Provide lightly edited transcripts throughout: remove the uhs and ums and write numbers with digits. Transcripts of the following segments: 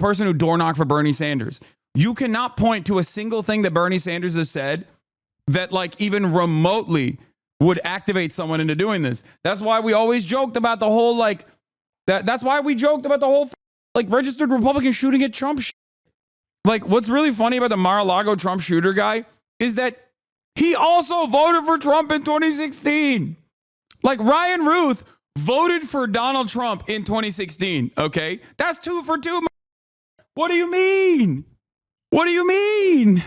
person who door knocked for Bernie Sanders. You cannot point to a single thing that Bernie Sanders has said that like even remotely would activate someone into doing this. That's why we always joked about the whole like that's why we joked about the whole like registered Republican shooting at Trump. Like what's really funny about the Mar-a-Lago Trump shooter guy is that he also voted for Trump in 2016. Like Ryan Ruth voted for Donald Trump in 2016. Okay, that's 2 for 2. What do you mean? What do you mean?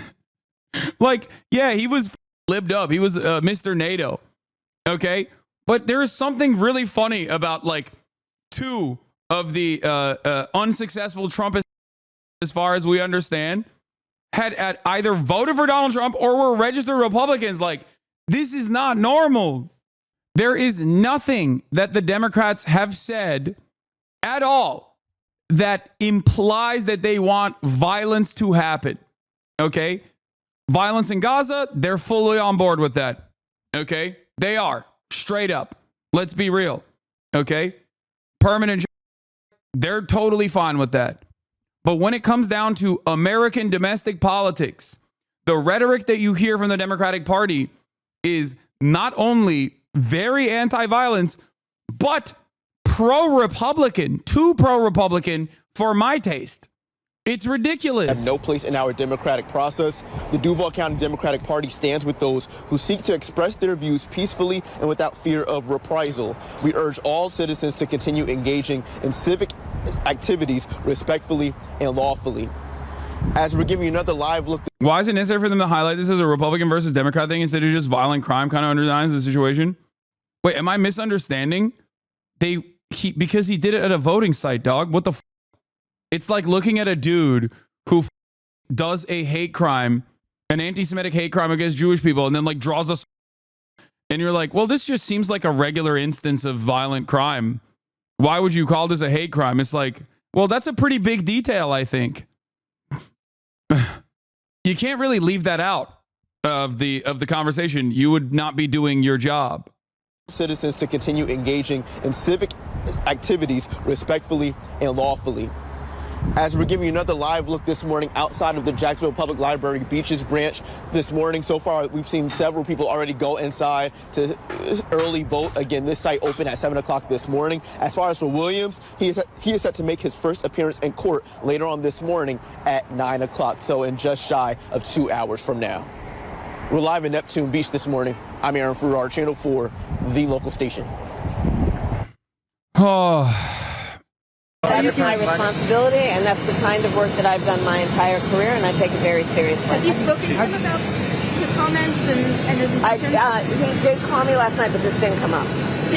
Like, yeah, he was libbed up. He was Mr. NATO. Okay. But there is something really funny about like 2 of the unsuccessful Trumpists, as far as we understand, had either voted for Donald Trump or were registered Republicans. Like, this is not normal. There is nothing that the Democrats have said at all that implies that they want violence to happen. Okay? Violence in Gaza, they're fully on board with that. Okay? They are. Straight up. Let's be real. Okay? Permanent, they're totally fine with that. But when it comes down to American domestic politics, the rhetoric that you hear from the Democratic Party is not only very anti-violence, but pro-Republican, too pro-Republican for my taste. It's ridiculous. Have no place in our democratic process. The Duval County Democratic Party stands with those who seek to express their views peacefully and without fear of reprisal. We urge all citizens to continue engaging in civic activities respectfully and lawfully. As we're giving you another live look. Why is it necessary for them to highlight this as a Republican versus Democrat thing instead of just violent crime kind of underlines the situation? Wait, am I misunderstanding? Because he did it at a voting site, dog. What the f? It's like looking at a dude who does a hate crime, an anti-Semitic hate crime against Jewish people, and then like draws us. And you're like, well, this just seems like a regular instance of violent crime. Why would you call this a hate crime? It's like, well, that's a pretty big detail, I think. You can't really leave that out of the conversation. You would not be doing your job. Citizens to continue engaging in civic activities respectfully and lawfully. As we're giving you another live look this morning outside of the Jacksonville Public Library Beaches branch this morning. So far, we've seen several people already go inside to early vote. Again, this site opened at 7 o'clock this morning. As far as for Williams, he is set to make his first appearance in court later on this morning at 9 o'clock. So in just shy of 2 hours from now. We're live in Neptune Beach this morning. I'm Aaron Farrar, Channel 4, the local station. Oh. That is my responsibility, and that's the kind of work that I've done my entire career, and I take it very seriously. Have you spoken to him about his comments and his intentions? He did call me last night, but this didn't come up.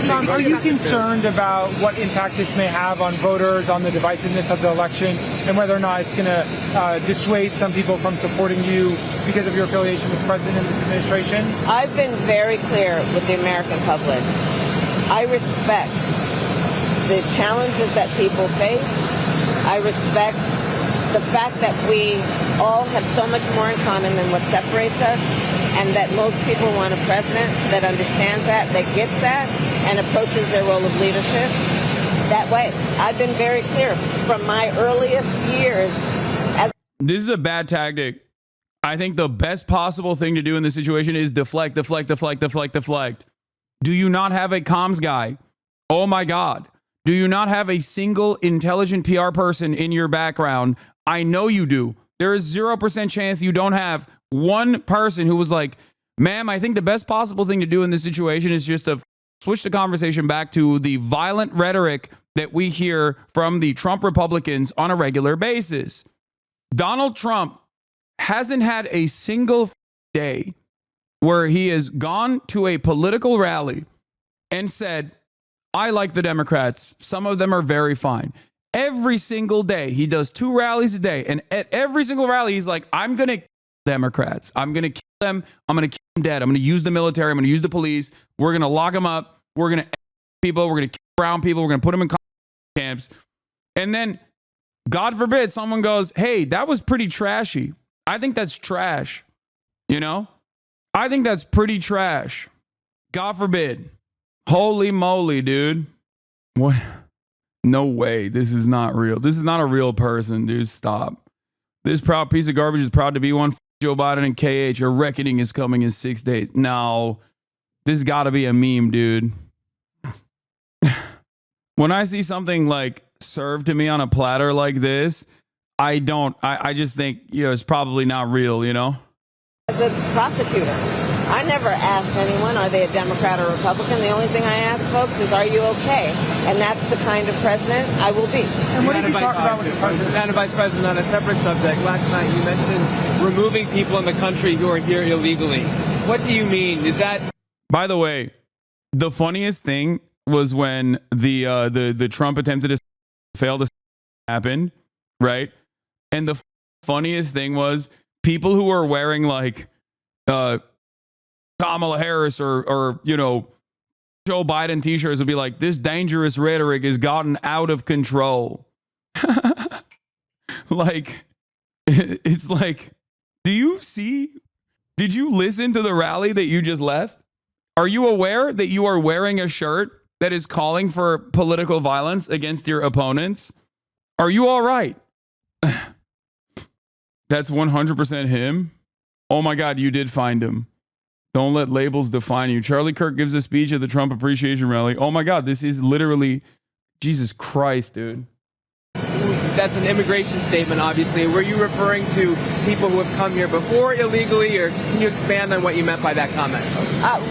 Mom, are you concerned about what impact this may have on voters, on the divisiveness of the election, and whether or not it's going to dissuade some people from supporting you because of your affiliation with the president and this administration? I've been very clear with the American public. I respect the challenges that people face. I respect the fact that we all have so much more in common than what separates us, and that most people want a president that understands that gets that, and approaches their role of leadership that way. I've been very clear from my earliest years. This is a bad tactic. I think the best possible thing to do in this situation is deflect, deflect, deflect, deflect, deflect. Do you not have a comms guy? Oh my God. Do you not have a single intelligent PR person in your background? I know you do. There is 0% chance you don't have one person who was like, ma'am, I think the best possible thing to do in this situation is just to switch the conversation back to the violent rhetoric that we hear from the Trump Republicans on a regular basis. Donald Trump hasn't had a single day where he has gone to a political rally and said, I like the Democrats. Some of them are very fine. Every single day, he does 2 rallies a day. And at every single rally, he's like, I'm going to kill Democrats. I'm going to kill them. I'm going to kill them dead. I'm going to use the military. I'm going to use the police. We're going to lock them up. We're going to people. We're going to kill brown people. We're going to put them in camps. And then, God forbid, someone goes, hey, that was pretty trashy. I think that's trash. You know? I think that's pretty trash. God forbid. Holy moly, dude. What? No way. This is not real. This is not a real person, dude. Stop. This proud piece of garbage is proud to be one. Joe Biden and KH. A reckoning is coming in 6 days. No, this got to be a meme, dude. When I see something like served to me on a platter like this, I just think, it's probably not real, As a prosecutor, I never asked anyone, are they a Democrat or Republican? The only thing I ask folks is, are you okay? And that's the kind of president I will be. And what did you talk about with the president? Madam Vice President, on a separate subject, last night you mentioned removing people in the country who are here illegally. What do you mean? Is that... By the way, the funniest thing was when the Trump attempted to fail to happen, right? And the funniest thing was people who were wearing like Kamala Harris or Joe Biden t-shirts would be like, this dangerous rhetoric has gotten out of control. Like, it's like, did you listen to the rally that you just left? Are you aware that you are wearing a shirt that is calling for political violence against your opponents? Are you all right? That's 100% him. Oh my God, you did find him. Don't let labels define you. Charlie Kirk gives a speech at the Trump appreciation rally. Oh my God, this is literally Jesus Christ, dude. That's an immigration statement, obviously. Were you referring to people who have come here before illegally, or can you expand on what you meant by that comment?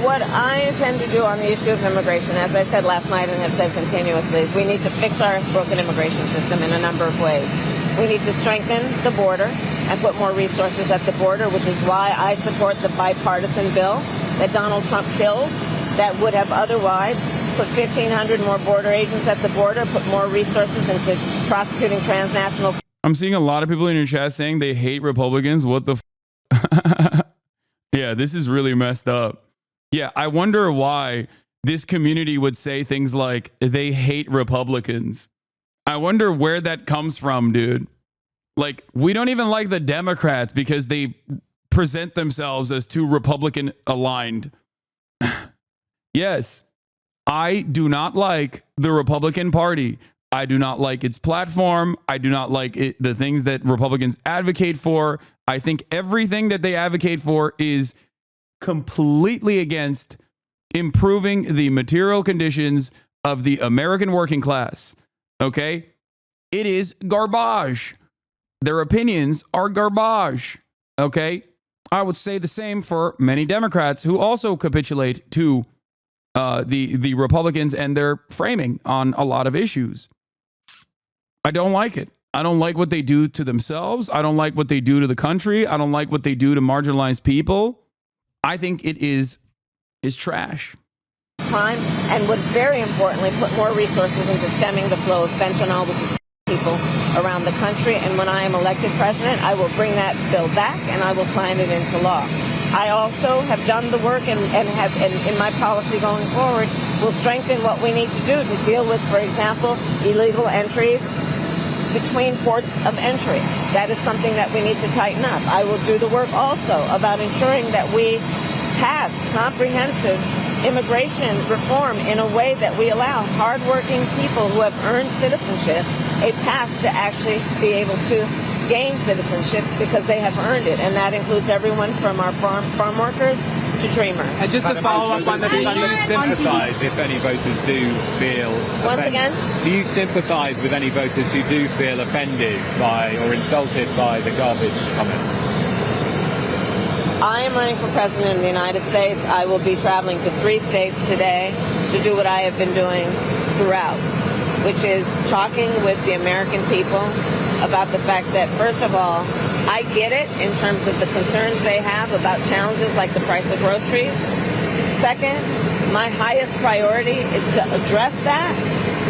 What I intend to do on the issue of immigration, as I said last night and have said continuously, is we need to fix our broken immigration system in a number of ways. We need to strengthen the border and put more resources at the border, which is why I support the bipartisan bill that Donald Trump killed that would have otherwise put 1,500 more border agents at the border, put more resources into prosecuting transnational. I'm seeing a lot of people in your chat saying they hate Republicans. What the Yeah, this is really messed up. Yeah, I wonder why this community would say things like they hate Republicans. I wonder where that comes from, dude. Like, we don't even like the Democrats because they present themselves as too Republican aligned. Yes, I do not like the Republican Party. I do not like its platform. I do not like the things that Republicans advocate for. I think everything that they advocate for is completely against improving the material conditions of the American working class. Okay? It is garbage. Their opinions are garbage. Okay? I would say the same for many Democrats who also capitulate to the Republicans and their framing on a lot of issues. I don't like it. I don't like what they do to themselves. I don't like what they do to the country. I don't like what they do to marginalized people. I think it is trash. Crime, and would very importantly put more resources into stemming the flow of fentanyl, which is people around the country. And when I am elected president, I will bring that bill back and I will sign it into law. I also have done the work and have in my policy going forward will strengthen what we need to do to deal with, for example, illegal entries between ports of entry. That is something that we need to tighten up. I will do the work also about ensuring that we pass comprehensive immigration reform in a way that we allow hardworking people who have earned citizenship a path to actually be able to gain citizenship because they have earned it, and that includes everyone from our farm workers to dreamers. And just to follow up on the, do you sympathise if any voters do feel Once again? Do you sympathise with any voters who do feel offended by or insulted by the garbage comments? I am running for president of the United States. I will be traveling to 3 states today to do what I have been doing throughout, which is talking with the American people about the fact that, first of all, I get it in terms of the concerns they have about challenges like the price of groceries. Second, my highest priority is to address that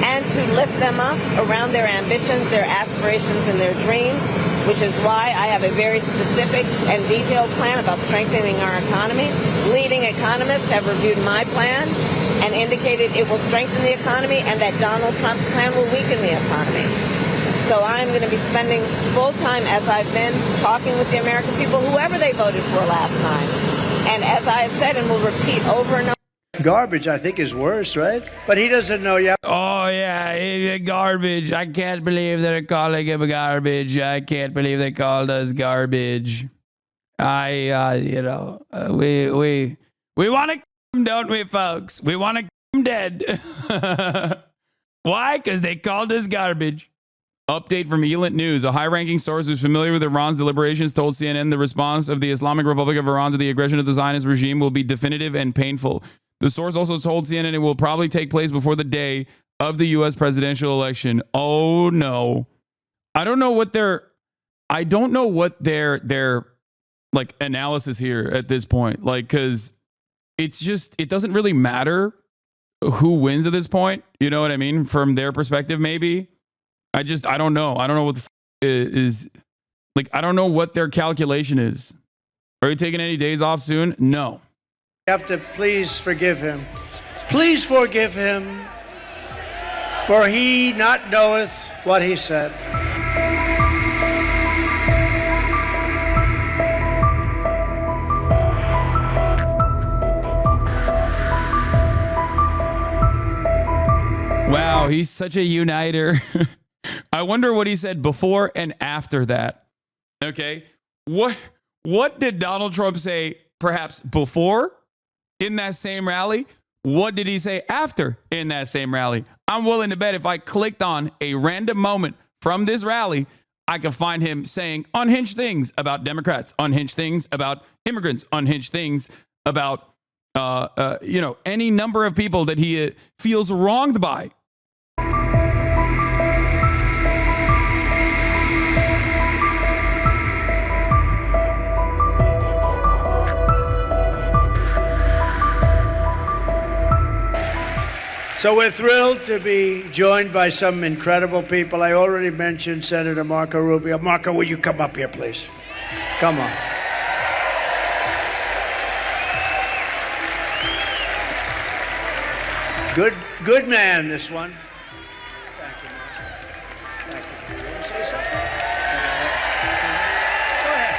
and to lift them up around their ambitions, their aspirations, and their dreams, which is why I have a very specific and detailed plan about strengthening our economy. Leading economists have reviewed my plan and indicated it will strengthen the economy and that Donald Trump's plan will weaken the economy. So I'm going to be spending full time, as I've been, talking with the American people, whoever they voted for last time. And as I have said and will repeat over and over. Garbage, I think, is worse, right? But he doesn't know yet. Oh, yeah, garbage. I can't believe they're calling him garbage. I can't believe they called us garbage. We want to kill him, don't we, folks? We want to kill him dead. Why? Because they called us garbage. Update from Elant News. A high-ranking source who's familiar with Iran's deliberations told CNN the response of the Islamic Republic of Iran to the aggression of the Zionist regime will be definitive and painful. The source also told CNN it will probably take place before the day of the U.S. presidential election. Oh, no. I don't know what their like analysis here at this point. Like, because it's just, it doesn't really matter who wins at this point. You know what I mean? From their perspective, maybe. I don't know. I don't know what the is. Like, I don't know what their calculation is. Are you taking any days off soon? No. You have to please forgive him. Please forgive him, for he not knoweth what he said. Wow, he's such a uniter. I wonder what he said before and after that. Okay. What did Donald Trump say perhaps before in that same rally? What did he say after in that same rally? I'm willing to bet if I clicked on a random moment from this rally, I could find him saying unhinged things about Democrats, unhinged things about immigrants, unhinged things about any number of people that he feels wronged by. So we're thrilled to be joined by some incredible people. I already mentioned Senator Marco Rubio. Marco, will you come up here, please? Come on. Good man, this one. Thank you, Marco. Thank you. You want to say something? Go ahead.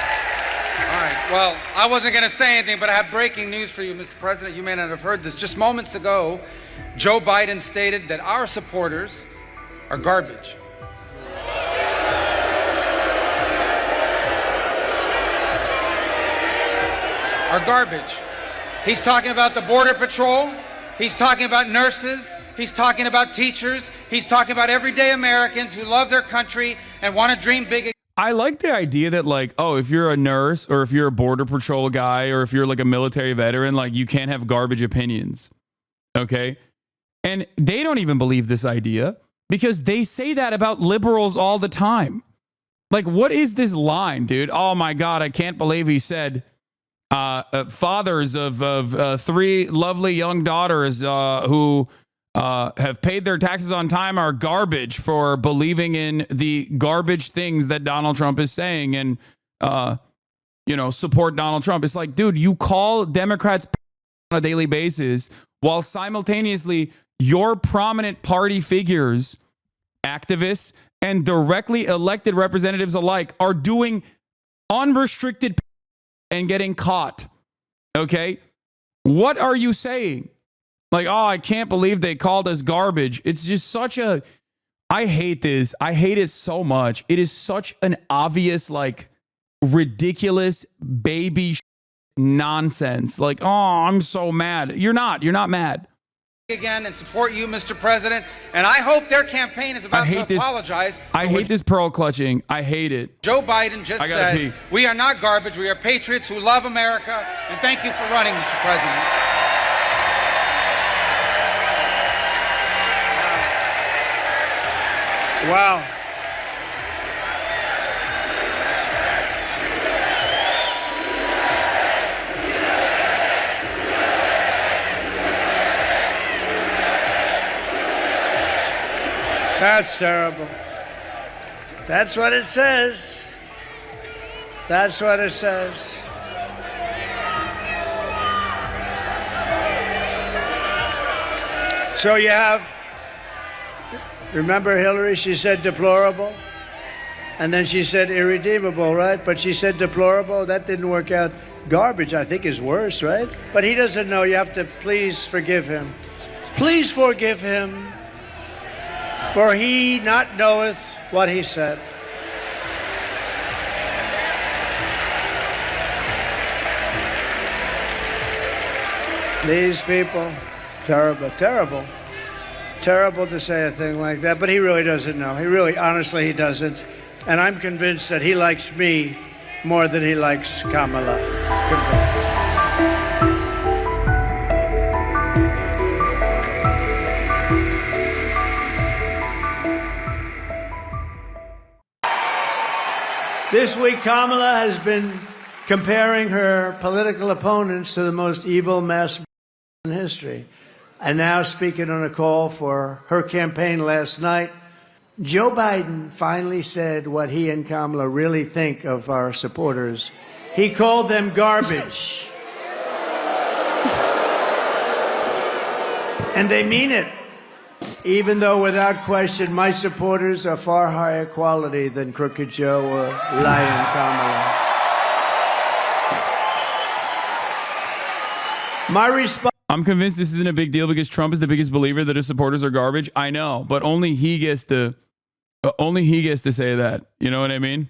All right. Well, I wasn't going to say anything, but I have breaking news for you, Mr. President. You may not have heard this. Just moments ago, Joe Biden stated that our supporters are garbage. Are garbage. He's talking about the Border Patrol. He's talking about nurses. He's talking about teachers. He's talking about everyday Americans who love their country and want to dream big. I like the idea that, like, oh, if you're a nurse or if you're a Border Patrol guy or if you're like a military veteran, like, you can't have garbage opinions. Okay? And they don't even believe this idea because they say that about liberals all the time. Like, what is this line, dude? Oh my God, I can't believe he said fathers of three lovely young daughters who have paid their taxes on time are garbage for believing in the garbage things that Donald Trump is saying and, support Donald Trump. It's like, dude, you call Democrats on a daily basis while simultaneously your prominent party figures, activists, and directly elected representatives alike are doing unrestricted and getting caught. Okay? What are you saying? Like, oh, I can't believe they called us garbage. It's just such a... I hate this. I hate it so much. It is such an obvious, like, ridiculous baby nonsense. Like, oh, I'm so mad. You're not mad. Again and support you, Mr. President, and I hope their campaign is about to apologize. I hate this pearl clutching. I hate it. Joe Biden just said, we are not garbage. We are patriots who love America, and thank you for running, Mr. President. Wow. That's terrible. That's what it says. That's what it says. So you have, remember Hillary, she said deplorable? And then she said irredeemable, right? But she said deplorable. That didn't work out. Garbage, I think, is worse, right? But he doesn't know. You have to please forgive him. Please forgive him, for he not knoweth what he said. These people, it's terrible, terrible. Terrible to say a thing like that, but he really doesn't know. He really, honestly, he doesn't. And I'm convinced that he likes me more than he likes Kamala. Convinced. This week, Kamala has been comparing her political opponents to the most evil mass in history. And now, speaking on a call for her campaign last night, Joe Biden finally said what he and Kamala really think of our supporters. He called them garbage. And they mean it. Even though, without question, my supporters are far higher quality than Crooked Joe or Lying Kamala. My response. I'm convinced this isn't a big deal because Trump is the biggest believer that his supporters are garbage. I know, but only he gets to say that. You know what I mean?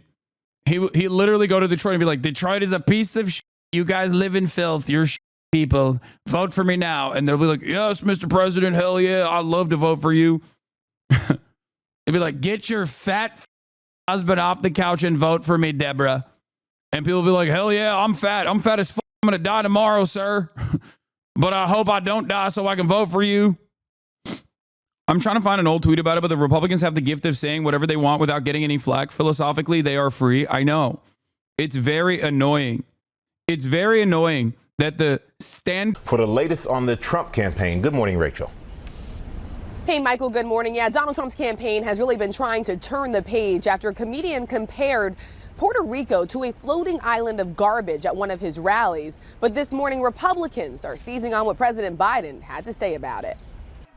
He literally go to Detroit and be like, Detroit is a piece of shit. You guys live in filth. You're shit people. Vote for me now. And they'll be like, yes, Mr. President. Hell yeah. I'd love to vote for you. They'd be like, get your fat husband off the couch and vote for me, Deborah. And people will be like, hell yeah, I'm fat. I'm fat as fuck. I'm going to die tomorrow, sir. But I hope I don't die so I can vote for you. I'm trying to find an old tweet about it, but the Republicans have the gift of saying whatever they want without getting any flack. Philosophically, they are free. I know. It's very annoying. It's very annoying that the stand... For the latest on the Trump campaign, good morning, Rachel. Hey, Michael, good morning. Yeah, Donald Trump's campaign has really been trying to turn the page after a comedian compared Puerto Rico to a floating island of garbage at one of his rallies. But this morning, Republicans are seizing on what President Biden had to say about it.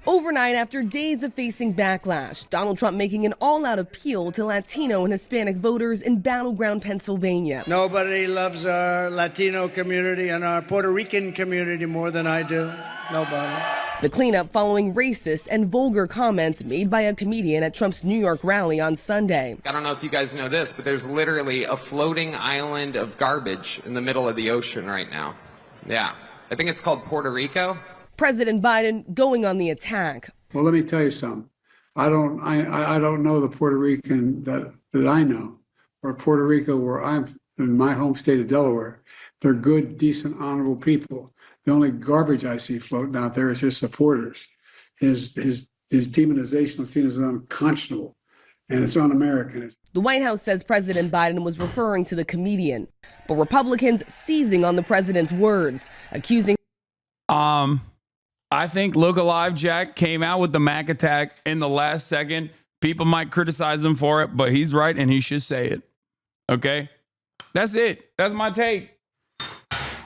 Overnight, after days of facing backlash, Donald Trump making an all-out appeal to Latino and Hispanic voters in battleground Pennsylvania. Nobody loves our Latino community and our Puerto Rican community more than I do. Nobody. The cleanup following racist and vulgar comments made by a comedian at Trump's New York rally on Sunday. I don't know if you guys know this, but there's literally a floating island of garbage in the middle of the ocean right now. Yeah. I think it's called Puerto Rico. President Biden going on the attack. Well, let me tell you something. I don't know the Puerto Rican that I know, or Puerto Rico where I'm in my home state of Delaware. They're good, decent, honorable people. The only garbage I see floating out there is his supporters. His demonization of seen as unconscionable, and it's un-American. The White House says President Biden was referring to the comedian, but Republicans seizing on the president's words, accusing. I think Look Alive Jack came out with the Mac attack in the last second. People might criticize him for it, but he's right and he should say it. Okay? That's it. That's my take.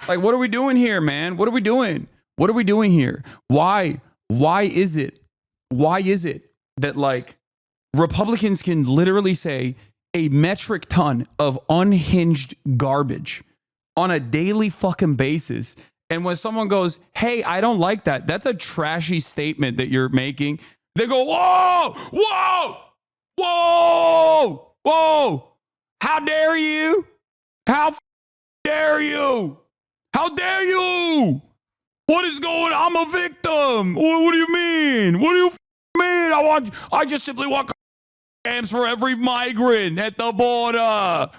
Like, what are we doing here, man? What are we doing? What are we doing here? Why is it that, like, Republicans can literally say a metric ton of unhinged garbage on a daily fucking basis? And when someone goes, hey, I don't like that, that's a trashy statement that you're making. They go, whoa, whoa, whoa, whoa. How dare you? How dare you? How dare you? What is going on? I'm a victim. What do you mean? What do you mean? I just simply want camps for every migrant at the border.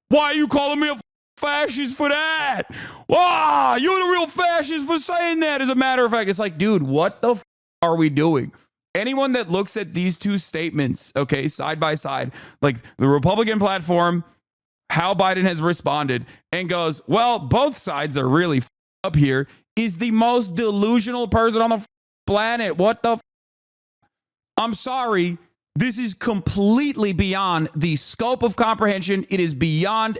Why are you calling me a fascist for that? Wow, you're the real fascist for saying that. As a matter of fact, it's like, dude, what the are we doing? Anyone that looks at these two statements, okay, side by side, like the Republican platform, how Biden has responded, and goes, well, both sides are really up here, is the most delusional person on the planet. What the I'm sorry. This is completely beyond the scope of comprehension. It is beyond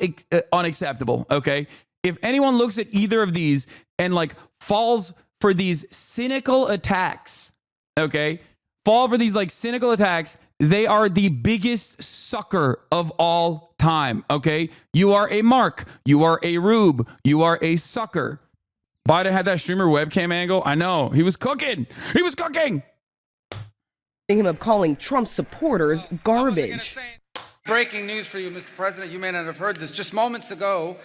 unacceptable, okay? If anyone looks at either of these and, like, falls for these cynical attacks, okay? Fall for these, like, cynical attacks they are the biggest sucker of all time, okay? You are a mark. You are a rube. You are a sucker. Biden had that streamer webcam angle. I know. He was cooking. He was cooking. Him of calling Trump supporters garbage. Breaking news for you, Mr. President. You may not have heard this. Just moments ago,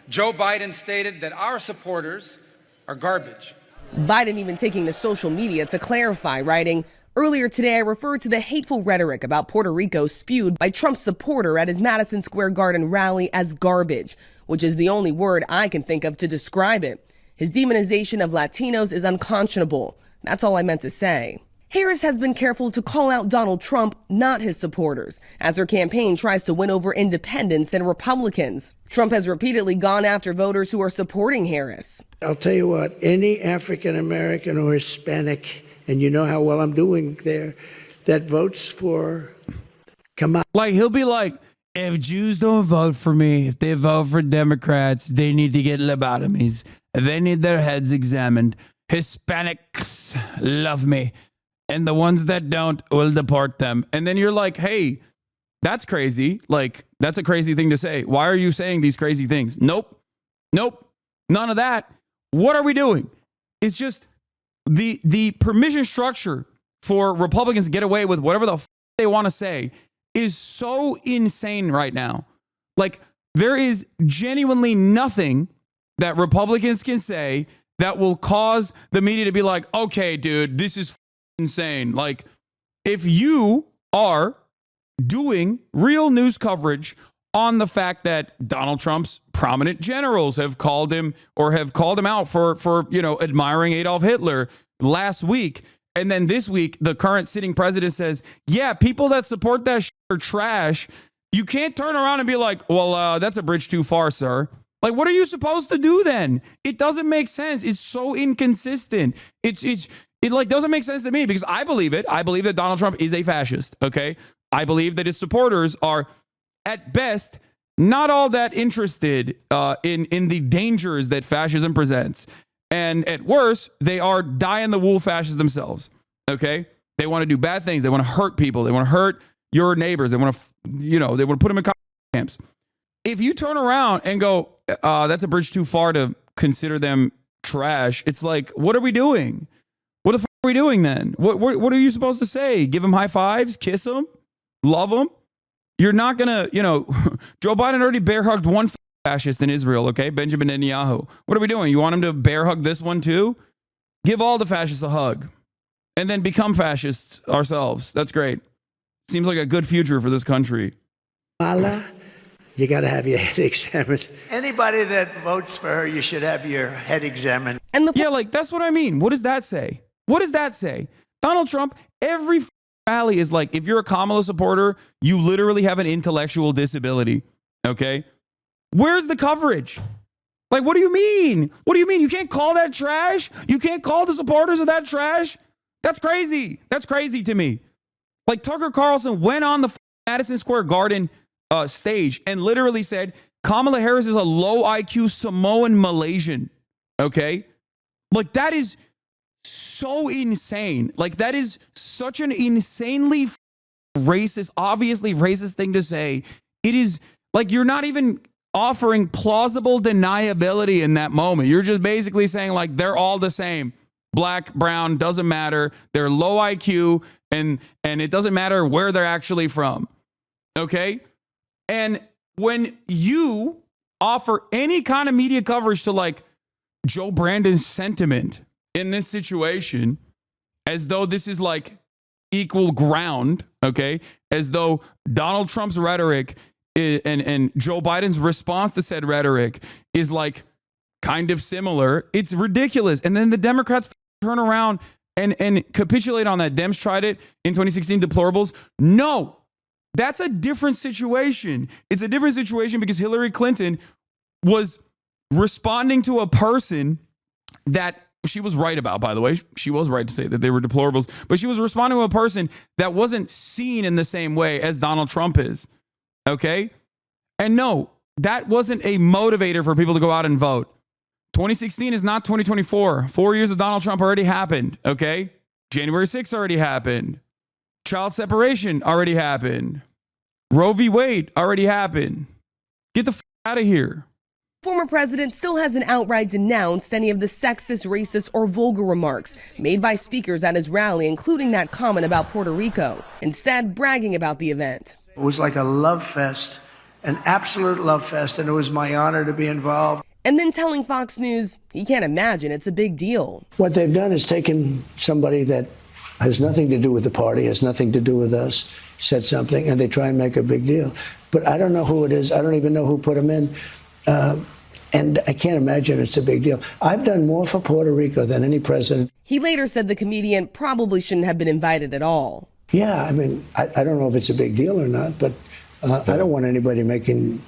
Joe Biden stated that our supporters are garbage. Biden even taking to social media to clarify, writing, "Earlier today, I referred to the hateful rhetoric about Puerto Rico spewed by Trump's supporter at his Madison Square Garden rally as garbage, which is the only word I can think of to describe it. His demonization of Latinos is unconscionable. That's all I meant to say." Harris has been careful to call out Donald Trump, not his supporters, as her campaign tries to win over independents and Republicans. Trump has repeatedly gone after voters who are supporting Harris. I'll tell you what, any African American or Hispanic, and you know how well I'm doing there, that votes for Kamala. Like, he'll be like, if Jews don't vote for me, if they vote for Democrats, they need to get lobotomies. They need their heads examined. Hispanics love me. And the ones that don't, will deport them. And then you're like, hey, that's crazy. Like, that's a crazy thing to say. Why are you saying these crazy things? Nope. None of that. What are we doing? It's just the permission structure for Republicans to get away with whatever the they want to say is so insane right now. Like, there is genuinely nothing that Republicans can say that will cause the media to be like, okay, dude, this is insane. Like, if you are doing real news coverage on the fact that Donald Trump's prominent generals have called him out for admiring Adolf Hitler last week, and then this week the current sitting president says, yeah, people that support that are trash, you can't turn around and be like, well, that's a bridge too far, sir. Like, what are you supposed to do then? It doesn't make sense. It's so inconsistent. It like doesn't make sense to me, because I believe it. I believe that Donald Trump is a fascist. Okay. I believe that his supporters are at best not all that interested in the dangers that fascism presents. And at worst, they are die-in-the-wool fascists themselves. Okay. They want to do bad things. They want to hurt people. They want to hurt your neighbors. They want to, they want to put them in camps. If you turn around and go, that's a bridge too far to consider them trash, it's like, what are we doing? What the fuck are we doing then? What are you supposed to say? Give them high fives? Kiss them? Love them? You're not going to, Joe Biden already bear hugged one fascist in Israel, okay? Benjamin Netanyahu. What are we doing? You want him to bear hug this one too? Give all the fascists a hug and then become fascists ourselves. That's great. Seems like a good future for this country. Kamala, you got to have your head examined. Anybody that votes for her, you should have your head examined. And yeah, like, that's what I mean. What does that say? What does that say? Donald Trump, every rally is like, if you're a Kamala supporter, you literally have an intellectual disability. Okay. Where's the coverage? Like, what do you mean? What do you mean? You can't call that trash? You can't call the supporters of that trash? That's crazy. That's crazy to me. Like, Tucker Carlson went on the Madison Square Garden stage and literally said, Kamala Harris is a low IQ Samoan Malaysian. Okay. Like, that is so insane. Like, that is such an insanely racist, obviously racist thing to say. It is like, you're not even offering plausible deniability in that moment. You're just basically saying, like, they're all the same. Black, brown, doesn't matter. They're low IQ and it doesn't matter where they're actually from. Okay? And when you offer any kind of media coverage to, like, Joe Brandon's sentiment in this situation, as though this is like equal ground, okay? As though Donald Trump's rhetoric and Joe Biden's response to said rhetoric is like kind of similar. It's ridiculous. And then the Democrats turn around and capitulate on that. Dems tried it in 2016, deplorables. No, that's a different situation. It's a different situation because Hillary Clinton was responding to a person that she was right about, by the way. She was right to say that they were deplorables, but she was responding to a person that wasn't seen in the same way as Donald Trump is. Okay? And no, that wasn't a motivator for people to go out and vote. 2016 is not 2024. 4 years of Donald Trump already happened. Okay? January 6th already happened. Child separation already happened. Roe v. Wade already happened. Get the out of here. Former president still hasn't outright denounced any of the sexist, racist, or vulgar remarks made by speakers at his rally, including that comment about Puerto Rico, instead bragging about the event. It was like a love fest, an absolute love fest, and it was my honor to be involved. And then telling Fox News he can't imagine it's a big deal. What they've done is taken somebody that has nothing to do with the party, has nothing to do with us, said something, and they try and make a big deal. But I don't know who it is. I don't even know who put him in. And I can't imagine it's a big deal. I've done more for Puerto Rico than any president. He later said the comedian probably shouldn't have been invited at all. Yeah, I mean, I don't know if it's a big deal or not, but I don't want anybody making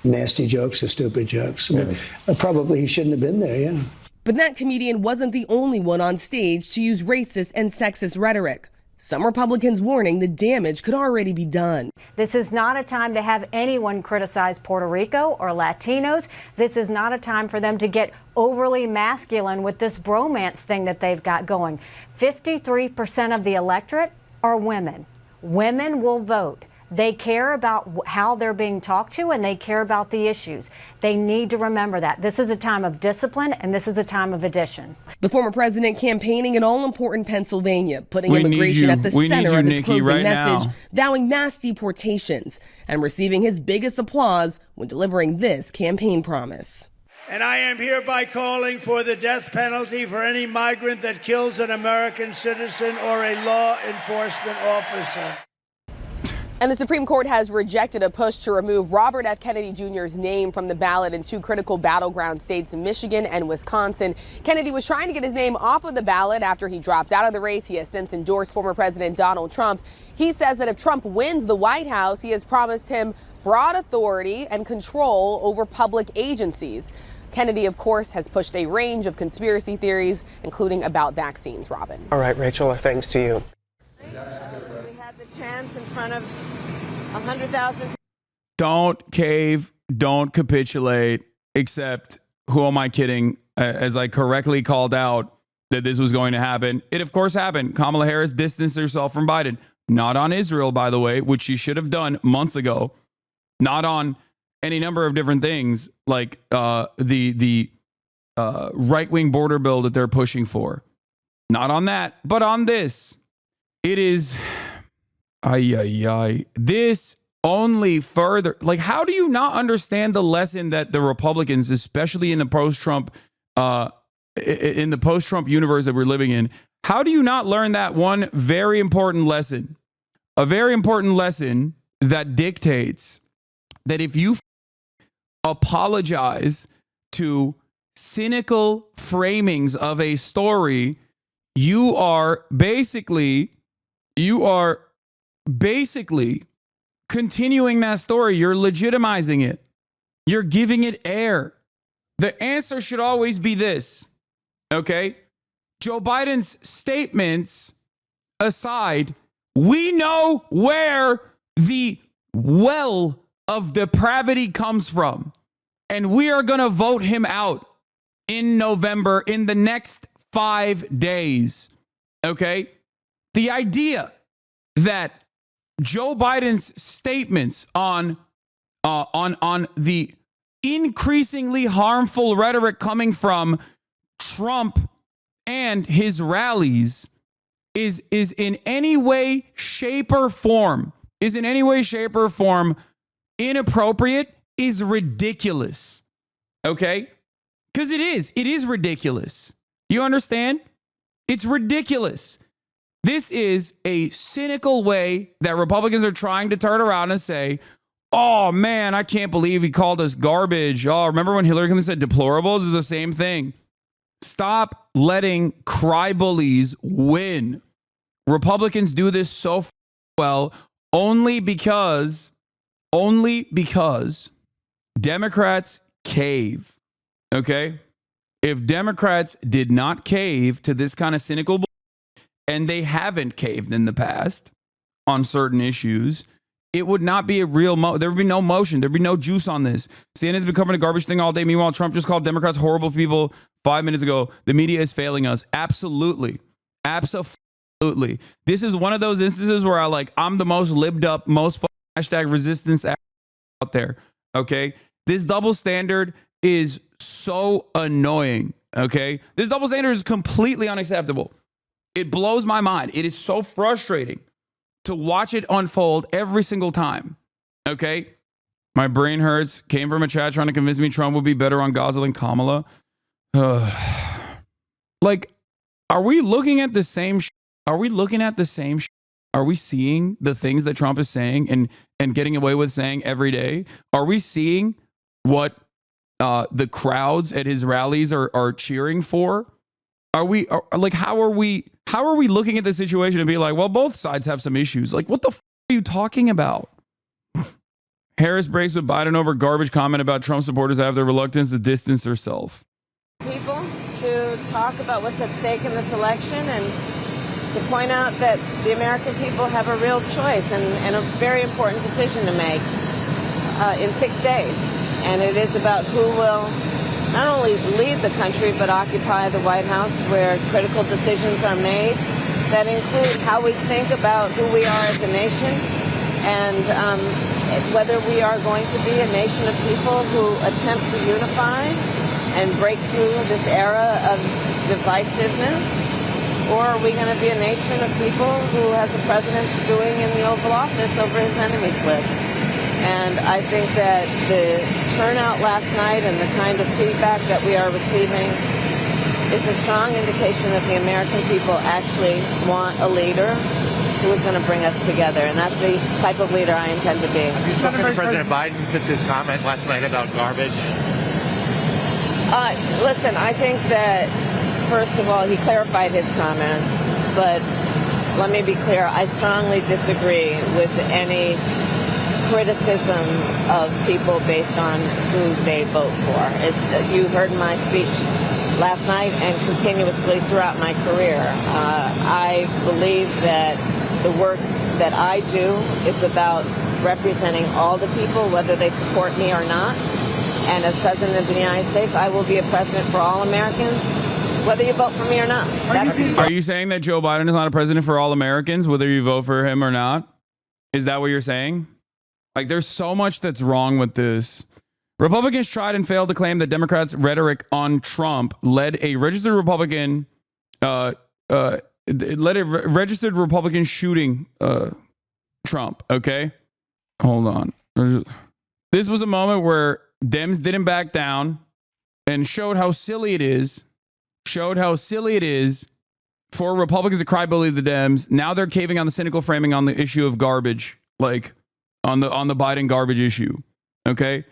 nasty jokes or stupid jokes. But probably he shouldn't have been there, yeah. But that comedian wasn't the only one on stage to use racist and sexist rhetoric. Some Republicans warning the damage could already be done. This is not a time to have anyone criticize Puerto Rico or Latinos. This is not a time for them to get overly masculine with this bromance thing that they've got going. 53% of the electorate are women. Women will vote. They care about how they're being talked to, and they care about the issues. They need to remember that. This is a time of discipline, and this is a time of addition. The former president campaigning in all-important Pennsylvania, putting immigration at the center of his closing message, vowing mass deportations, and receiving his biggest applause when delivering this campaign promise. And I am hereby calling for the death penalty for any migrant that kills an American citizen or a law enforcement officer. And the Supreme Court has rejected a push to remove Robert F. Kennedy Jr.'s name from the ballot in two critical battleground states, Michigan and Wisconsin. Kennedy was trying to get his name off of the ballot after he dropped out of the race. He has since endorsed former President Donald Trump. He says that if Trump wins the White House, he has promised him broad authority and control over public agencies. Kennedy, of course, has pushed a range of conspiracy theories, including about vaccines. Robin. All right, Rachel, thanks to you. We had the chance in front of 100,000. Don't cave, don't capitulate, except, who am I kidding? As I correctly called out that this was going to happen. It, of course, happened. Kamala Harris distanced herself from Biden. Not on Israel, by the way, which she should have done months ago. Not on any number of different things, like the right-wing border bill that they're pushing for. Not on that, but on this. It is... This only further, like, how do you not understand the lesson that the Republicans, especially in the post-Trump universe that we're living in, how do you not learn that one very important lesson? A very important lesson that dictates that if you apologize to cynical framings of a story, you are basically continuing that story. You're legitimizing it. You're giving it air. The answer should always be this, okay? Joe Biden's statements aside, we know where the well of depravity comes from, and we are going to vote him out in November in the next 5 days, okay? The idea that Joe Biden's statements on the increasingly harmful rhetoric coming from Trump and his rallies is in any way, shape, or form inappropriate, is ridiculous. Okay? Because it is ridiculous. You understand? It's ridiculous. This is a cynical way that Republicans are trying to turn around and say, oh, man, I can't believe he called us garbage. Oh, remember when Hillary Clinton said deplorables? It's the same thing. Stop letting cry bullies win. Republicans do this so well only because Democrats cave. Okay? If Democrats did not cave to this kind of cynical bullshit, and they haven't caved in the past on certain issues, it would not be a real there would be no motion. There'd be no juice on this. CNN's been covering a garbage thing all day. Meanwhile, Trump just called Democrats horrible people 5 minutes ago. The media is failing us. Absolutely. Absolutely. Absolutely. This is one of those instances where I'm the most libbed up, most hashtag resistance out there. Okay. This double standard is so annoying. Okay. This double standard is completely unacceptable. It blows my mind. It is so frustrating to watch it unfold every single time. Okay. My brain hurts. Came from a chat trying to convince me Trump would be better on Gaza than Kamala. Are we looking at the same? Are we looking at the same? Are we seeing the things that Trump is saying and getting away with saying every day? Are we seeing what the crowds at his rallies are cheering for? How are we looking at the situation and be like, well, both sides have some issues? Like, what the are you talking about? Harris breaks with Biden over garbage comment about Trump supporters have their reluctance to distance herself. People to talk about what's at stake in this election and to point out that the American people have a real choice and a very important decision to make in 6 days. And it is about who will not only lead the country but occupy the White House, where critical decisions are made that include how we think about who we are as a nation and whether we are going to be a nation of people who attempt to unify and break through this era of divisiveness, or are we going to be a nation of people who has the president stewing in the Oval Office over his enemies list? And I think that the turnout last night and the kind of feedback that we are receiving is a strong indication that the American people actually want a leader who is going to bring us together. And that's the type of leader I intend to be. Have you spoken to President Biden since his comment last night about garbage? Listen, I think that, first of all, he clarified his comments. But let me be clear, I strongly disagree with any criticism of people based on who they vote for. You heard my speech last night and continuously throughout my career. I believe that the work that I do is about representing all the people, whether they support me or not. And as President of the United States, I will be a president for all Americans, whether you vote for me or not. Are you saying that Joe Biden is not a president for all Americans, whether you vote for him or not? Is that what you're saying? Like, there's so much that's wrong with this. Republicans tried and failed to claim that Democrats' rhetoric on Trump led a registered Republican shooting Trump. Okay, hold on. This was a moment where Dems didn't back down and showed how silly it is. For Republicans to cry bully the Dems. Now they're caving on the cynical framing on the issue of garbage, like on the Biden garbage issue. Okay,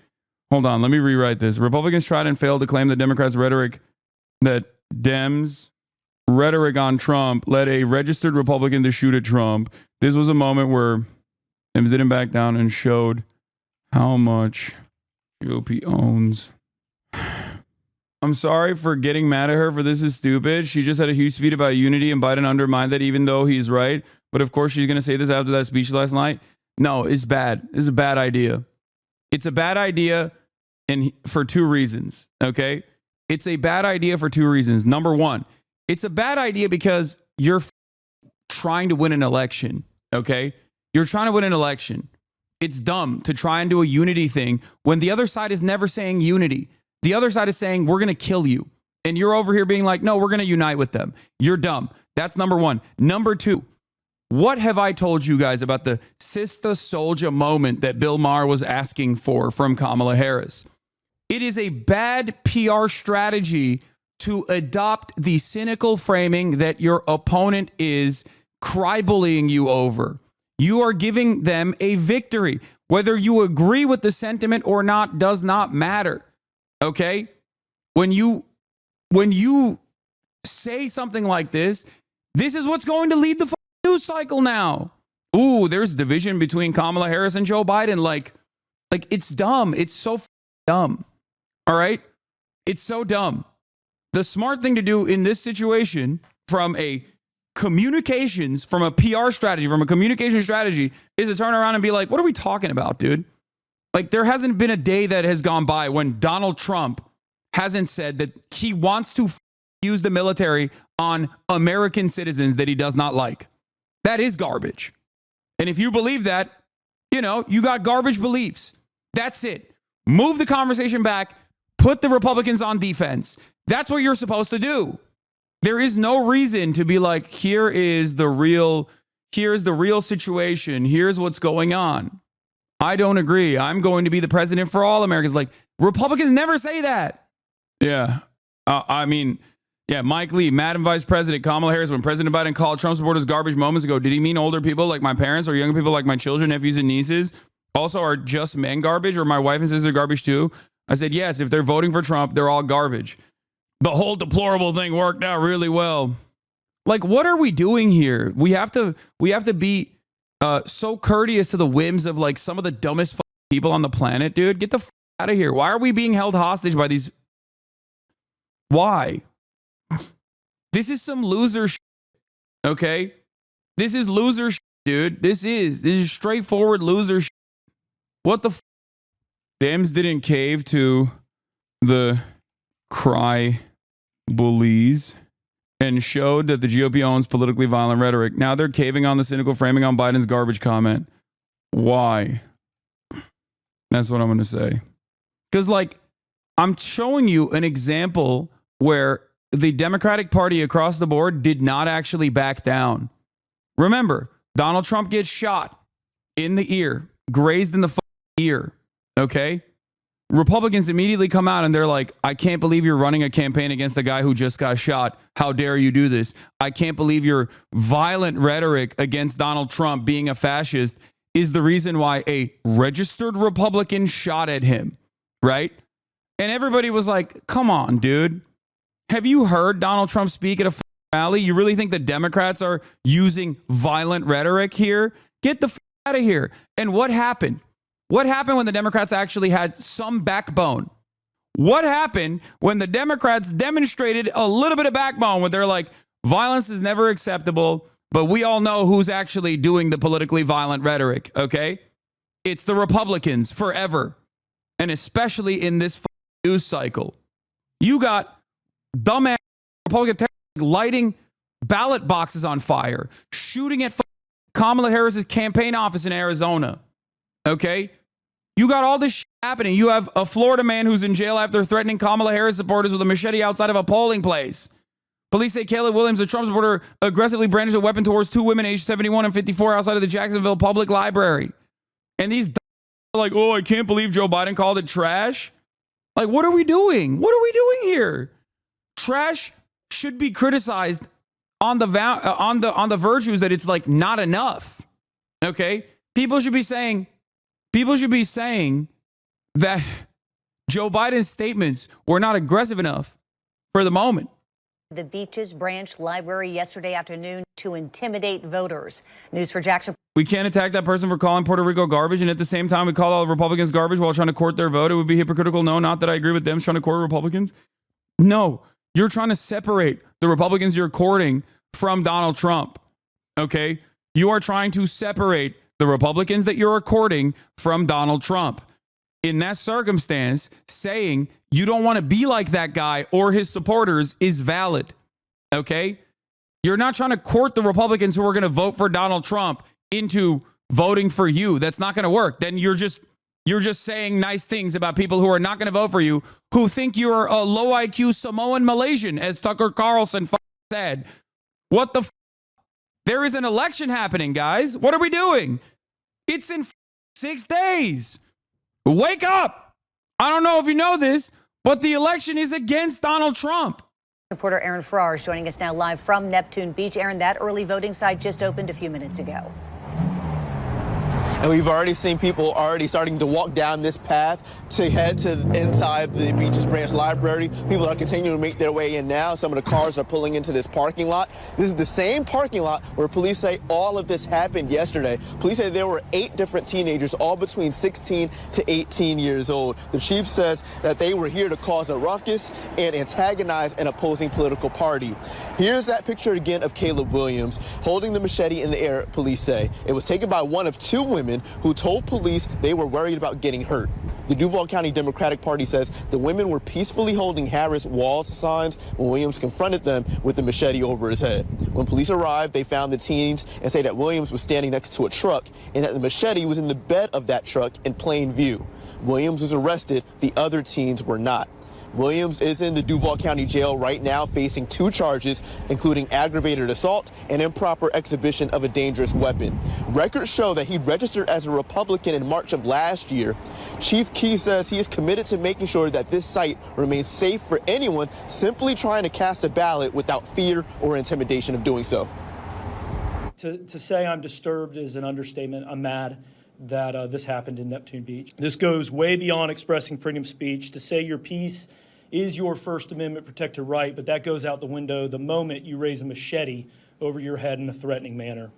hold on. Let me rewrite this. Republicans tried and failed to claim the Democrats' rhetoric on Trump led a registered Republican to shoot at Trump. This was a moment where Dems didn't back down and showed how much GOP owns. I'm sorry for getting mad at her for this is stupid. She just had a huge speech about unity and Biden undermined that even though he's right. But of course she's going to say this after that speech last night. No, it's bad. It's a bad idea. It's a bad idea for two reasons, okay? It's a bad idea for two reasons. Number one, it's a bad idea because you're trying to win an election, okay? You're trying to win an election. It's dumb to try and do a unity thing when the other side is never saying unity. The other side is saying, we're going to kill you. And you're over here being like, no, we're going to unite with them. You're dumb. That's number one. Number two, what have I told you guys about the Sister Soldier moment that Bill Maher was asking for from Kamala Harris? It is a bad PR strategy to adopt the cynical framing that your opponent is cry bullying you over. You are giving them a victory. Whether you agree with the sentiment or not does not matter. Okay? When you say something like this, this is what's going to lead the news cycle now. Ooh, there's division between Kamala Harris and Joe Biden. Like it's dumb. It's so dumb. All right? It's so dumb. The smart thing to do in this situation from a communication strategy is to turn around and be like, what are we talking about, dude? Like, there hasn't been a day that has gone by when Donald Trump hasn't said that he wants to use the military on American citizens that he does not like. That is garbage. And if you believe that, you know, you got garbage beliefs. That's it. Move the conversation back. Put the Republicans on defense. That's what you're supposed to do. There is no reason to be like, here's the real situation. Here's what's going on. I don't agree. I'm going to be the president for all Americans. Like, Republicans never say that. Yeah. Mike Lee, Madam Vice President Kamala Harris, when President Biden called Trump supporters garbage moments ago, did he mean older people like my parents or younger people like my children, nephews, and nieces? Also, are just men garbage or my wife and sister garbage too? I said, yes, if they're voting for Trump, they're all garbage. The whole deplorable thing worked out really well. Like, what are we doing here? We have to be so courteous to the whims of like some of the dumbest people on the planet, dude. Get the out of here. Why are we being held hostage by these? Why? This is some loser shit, okay? This is loser shit, dude. This is straightforward loser shit. What the Dems didn't cave to the cry bullies and showed that the GOP owns politically violent rhetoric. Now they're caving on the cynical framing on Biden's garbage comment. Why? That's what I'm going to say. Because, like, I'm showing you an example where the Democratic Party across the board did not actually back down. Remember, Donald Trump gets shot in the ear, grazed in the ear, okay? Republicans immediately come out and they're like, I can't believe you're running a campaign against a guy who just got shot. How dare you do this? I can't believe your violent rhetoric against Donald Trump being a fascist is the reason why a registered Republican shot at him, right? And everybody was like, come on, dude. Have you heard Donald Trump speak at a rally? You really think the Democrats are using violent rhetoric here? Get the out of here. And what happened? What happened when the Democrats actually had some backbone? What happened when the Democrats demonstrated a little bit of backbone where they're like, violence is never acceptable, but we all know who's actually doing the politically violent rhetoric, okay? It's the Republicans forever. And especially in this news cycle. You got dumbass Republican lighting ballot boxes on fire, shooting at Kamala Harris's campaign office in Arizona, okay? You got all this shit happening. You have a Florida man who's in jail after threatening Kamala Harris supporters with a machete outside of a polling place. Police say Caleb Williams, a Trump supporter, aggressively brandished a weapon towards two women aged 71 and 54 outside of the Jacksonville Public Library. And these are like, oh, I can't believe Joe Biden called it trash. Like, what are we doing? What are we doing here? Trash should be criticized on the virtues that it's like not enough. Okay? People should be saying that Joe Biden's statements were not aggressive enough for the moment. The Beaches Branch Library yesterday afternoon to intimidate voters. News for Jackson. We can't attack that person for calling Puerto Rico garbage, and at the same time we call all Republicans garbage while trying to court their vote. It would be hypocritical. No, not that I agree with them trying to court Republicans. No, you're trying to separate the Republicans you're courting from Donald Trump. Okay? You are trying to separate the Republicans that you're courting from Donald Trump. In that circumstance, saying you don't want to be like that guy or his supporters is valid. Okay? You're not trying to court the Republicans who are going to vote for Donald Trump into voting for you. That's not going to work. Then you're just saying nice things about people who are not going to vote for you, who think you're a low IQ Samoan Malaysian, as Tucker Carlson said. What the There is an election happening, guys. What are we doing? It's in 6 days. Wake up. I don't know if you know this, but the election is against Donald Trump. Reporter Aaron Farrar is joining us now live from Neptune Beach. Aaron, that early voting site just opened a few minutes ago. And we've already seen people already starting to walk down this path to head to inside the Beaches Branch Library. People are continuing to make their way in now. Some of the cars are pulling into this parking lot. This is the same parking lot where police say all of this happened yesterday. Police say there were 8 different teenagers, all between 16 to 18 years old. The chief says that they were here to cause a ruckus and antagonize an opposing political party. Here's that picture again of Caleb Williams holding the machete in the air, police say. It was taken by one of 2 women who told police they were worried about getting hurt. The Duval County Democratic Party says the women were peacefully holding Harris Walls signs when Williams confronted them with a machete over his head. When police arrived, they found the teens and say that Williams was standing next to a truck and that the machete was in the bed of that truck in plain view. Williams was arrested. The other teens were not. Williams is in the Duval County Jail right now facing 2 charges, including aggravated assault and improper exhibition of a dangerous weapon. Records show that he registered as a Republican in March of last year. Chief Key says he is committed to making sure that this site remains safe for anyone simply trying to cast a ballot without fear or intimidation of doing so. To say I'm disturbed is an understatement. I'm mad that this happened in Neptune Beach. This goes way beyond expressing freedom of speech. To say your piece is your First Amendment protected right, but that goes out the window the moment you raise a machete over your head in a threatening manner.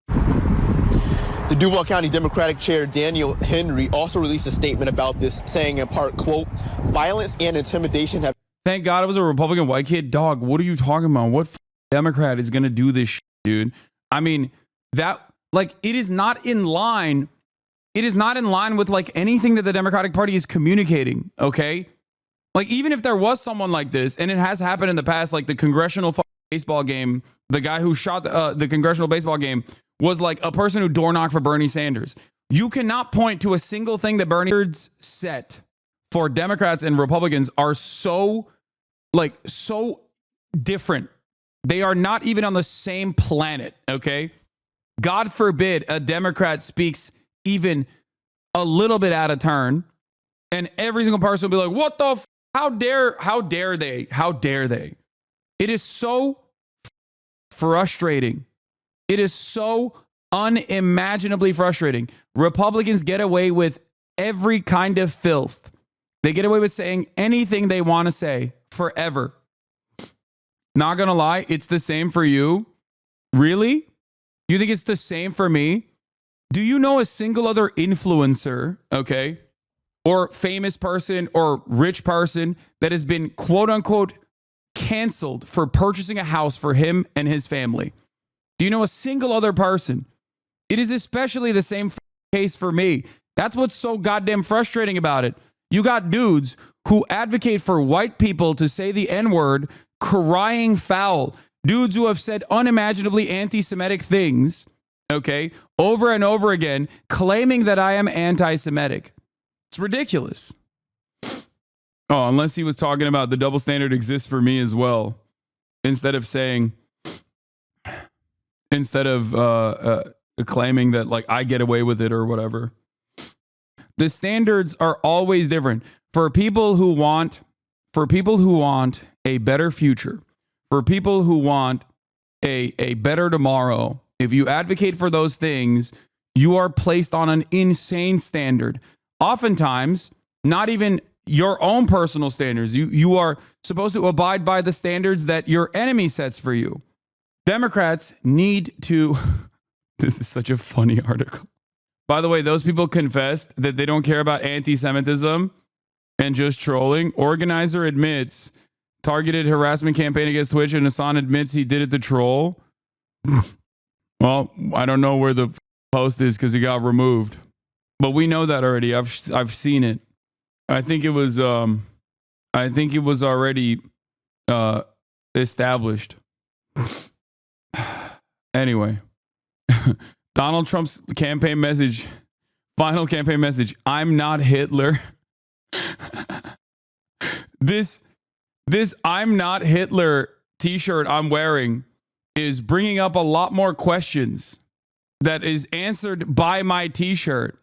The Duval County Democratic Chair Daniel Henry also released a statement about this, saying in part, quote, violence and intimidation have... Thank God it was a Republican white kid. Dog, what are you talking about? What Democrat is going to do this shit, dude? I mean, that, like, it is not in line. It is not in line with, like, anything that the Democratic Party is communicating, okay? Like, even if there was someone like this, and it has happened in the past, like the congressional baseball game, the guy who shot the congressional baseball game was like a person who door knocked for Bernie Sanders. You cannot point to a single thing that Bernie Sanders set for Democrats and Republicans are so different. They are not even on the same planet, okay? God forbid a Democrat speaks even a little bit out of turn, and every single person will be like, what the how dare they? It is so frustrating. It is so unimaginably frustrating. Republicans get away with every kind of filth. They get away with saying anything they want to say forever. Not gonna lie, it's the same for you. Really? You think it's the same for me? Do you know a single other influencer, okay, or famous person or rich person that has been quote unquote canceled for purchasing a house for him and his family? Do you know a single other person? It is especially the same case for me. That's what's so goddamn frustrating about it. You got dudes who advocate for white people to say the N-word, crying foul. Dudes who have said unimaginably anti-Semitic things, okay, over and over again, claiming that I am anti-Semitic. It's ridiculous. Oh, unless he was talking about the double standard exists for me as well, instead of claiming that like I get away with it or whatever. The standards are always different for people who want a better future, for people who want a better tomorrow. If you advocate for those things, you are placed on an insane standard. Oftentimes, not even your own personal standards. You are supposed to abide by the standards that your enemy sets for you. Democrats need to... This is such a funny article. By the way, those people confessed that they don't care about anti-Semitism and just trolling. Organizer admits targeted harassment campaign against Twitch, and Hasan admits he did it to troll. Well, I don't know where the post is because he got removed. But we know that already. I've seen it. I think it was already established. Anyway, Donald Trump's campaign message, final campaign message, I'm not Hitler. This I'm not Hitler t-shirt I'm wearing is bringing up a lot more questions that is answered by my t-shirt.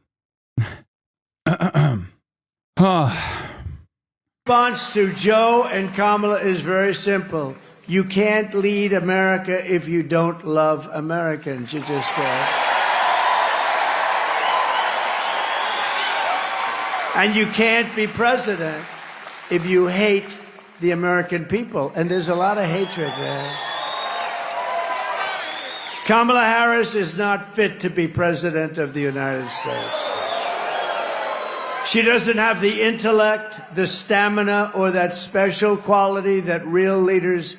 Response to Joe and Kamala is very simple. You can't lead America if you don't love Americans. You just and you can't be president if you hate the American people. And there's a lot of hatred there. Kamala Harris is not fit to be president of the United States. She doesn't have the intellect, the stamina, or that special quality that real leaders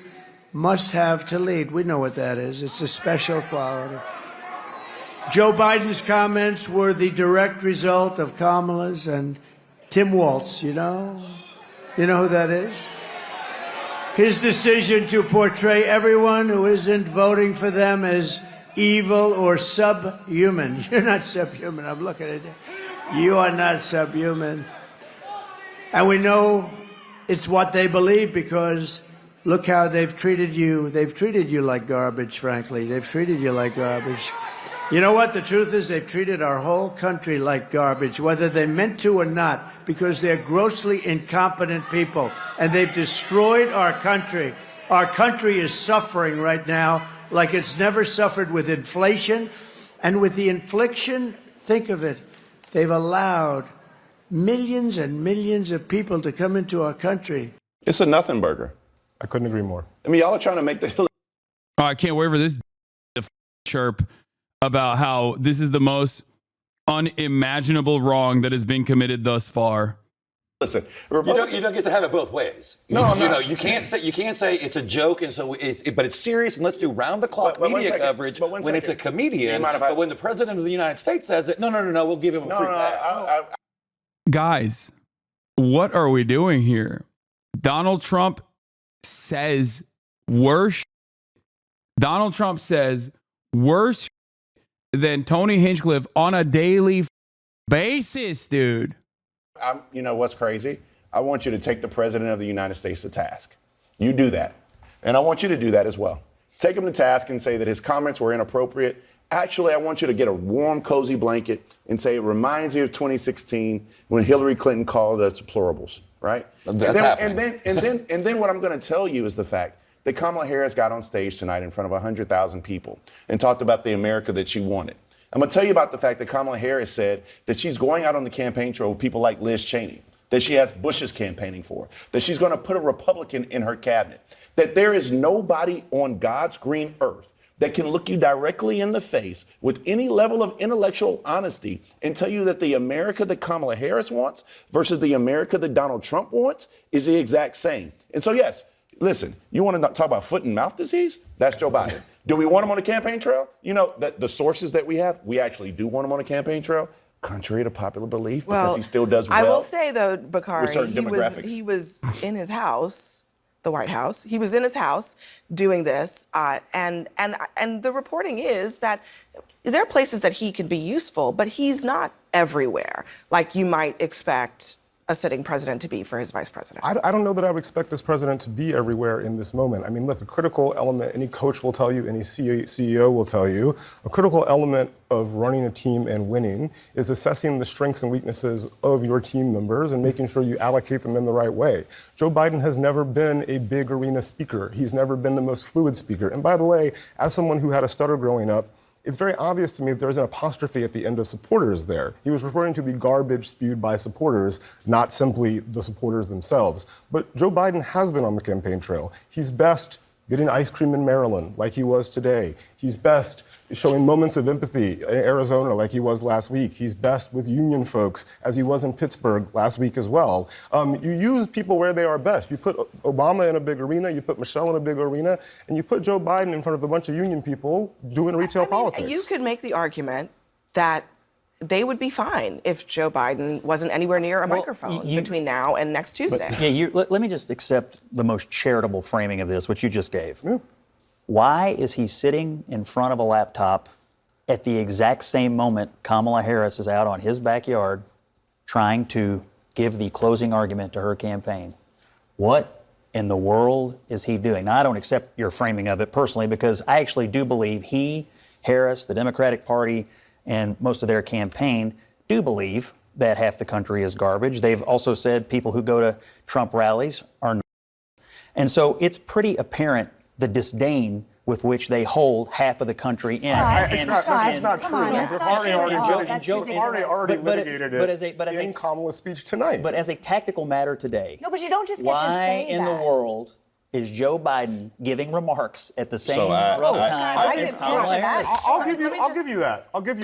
must have to lead. We know what that is. It's a special quality. Joe Biden's comments were the direct result of Kamala's, and Tim Walz, you know who that is? His decision to portray everyone who isn't voting for them as evil or subhuman. You're not subhuman. I'm looking at you. You are not subhuman. And we know it's what they believe because look how they've treated you. They've treated you like garbage, frankly. They've treated you like garbage. You know what? The truth is they've treated our whole country like garbage, whether they meant to or not, because they're grossly incompetent people, and they've destroyed our country. Our country is suffering right now like it's never suffered with inflation. And with the infliction, think of it, they've allowed millions and millions of people to come into our country. It's a nothing burger. I couldn't agree more. I mean, y'all are trying to make the... Oh, I can't wait for this chirp about how this is the most unimaginable wrong that has been committed thus far. Listen, you don't get to have it both ways. You can't say it's a joke and so but it's serious and let's do round the clock media coverage when it's a comedian. But when the president of the United States says it, no, we'll give him a free pass. Guys, what are we doing here? Donald Trump says worse. Donald Trump says worse than Tony Hinchcliffe on a daily basis, dude. You know what's crazy? I want you to take the president of the United States to task. You do that. And I want you to do that as well. Take him to task and say that his comments were inappropriate. Actually, I want you to get a warm, cozy blanket and say it reminds you of 2016 when Hillary Clinton called us deplorables, right? And then what I'm going to tell you is the fact that Kamala Harris got on stage tonight in front of 100,000 people and talked about the America that she wanted. I'm going to tell you about the fact that Kamala Harris said that she's going out on the campaign trail with people like Liz Cheney, that she has Bush's campaigning for, that she's going to put a Republican in her cabinet, that there is nobody on God's green earth that can look you directly in the face with any level of intellectual honesty and tell you that the America that Kamala Harris wants versus the America that Donald Trump wants is the exact same. And so, yes, listen, you want to talk about foot and mouth disease? That's Joe Biden. Do we want him on the campaign trail? You know, the sources that we have, we actually do want him on the campaign trail, contrary to popular belief, because he still does well. I will say, though, Bakari, with certain demographics. he was in his house, the White House. He was in his house doing this. And the reporting is that there are places that he can be useful, but he's not everywhere, like you might expect a sitting president to be for his vice president. I don't know that I would expect this president to be everywhere in this moment. I mean, look, a critical element, any coach will tell you, any CEO will tell you, a critical element of running a team and winning is assessing the strengths and weaknesses of your team members and making sure you allocate them in the right way. Joe Biden has never been a big arena speaker. He's never been the most fluid speaker. And by the way, as someone who had a stutter growing up, it's very obvious to me that there's an apostrophe at the end of supporters there. He was referring to the garbage spewed by supporters, not simply the supporters themselves. But Joe Biden has been on the campaign trail. He's best getting ice cream in Maryland like he was today. He's best showing moments of empathy in Arizona like he was last week. He's best with union folks as he was in Pittsburgh last week as well. You use people where they are best. You put Obama in a big arena, you put Michelle in a big arena, and you put Joe Biden in front of a bunch of union people doing retail politics. You could make the argument that they would be fine if Joe Biden wasn't anywhere near a microphone between now and next Tuesday. Let me just accept the most charitable framing of this, which you just gave. Yeah. Why is he sitting in front of a laptop at the exact same moment Kamala Harris is out on his backyard trying to give the closing argument to her campaign? What in the world is he doing? Now, I don't accept your framing of it personally because I actually do believe he, Harris, the Democratic Party, and most of their campaign do believe that half the country is garbage. They've also said people who go to Trump rallies are not. And so it's pretty apparent the disdain with which they hold half of the country in. It's not true. They've already litigated it in Kamala's speech tonight. But as a tactical matter today, no, but you don't just get to say why in the world is Joe Biden giving remarks at the same time as Kamala Harris? I'll give you that. We're going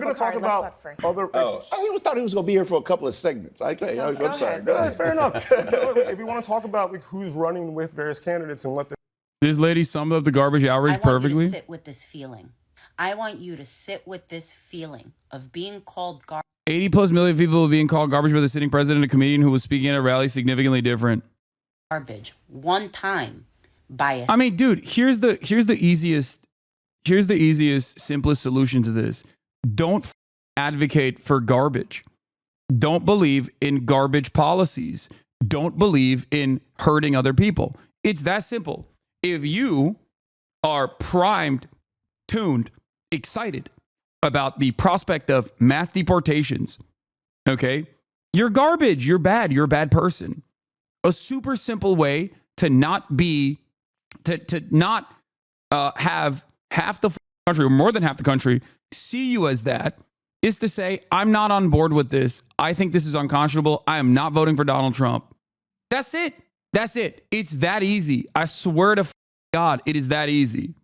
to talk about other. I thought he was going to be here for a couple of segments. I'm sorry. That's fair enough. If you want to talk about who's running with various candidates and what this lady summed up the garbage outrage perfectly. I want you to sit with this feeling. I want you to sit with this feeling of being called garbage. 80 plus million people being called garbage by the sitting president, a comedian who was speaking at a rally significantly different. Garbage one time by a. I mean, dude, here's the easiest, simplest solution to this. Don't advocate for garbage. Don't believe in garbage policies. Don't believe in hurting other people. It's that simple. If you are primed, tuned, excited about the prospect of mass deportations, okay, you're garbage. You're bad. You're a bad person. A super simple way to not be, to not have half the country or more than half the country see you as that is to say, I'm not on board with this. I think this is unconscionable. I am not voting for Donald Trump. That's it. That's it. It's that easy. I swear to God, it is that easy.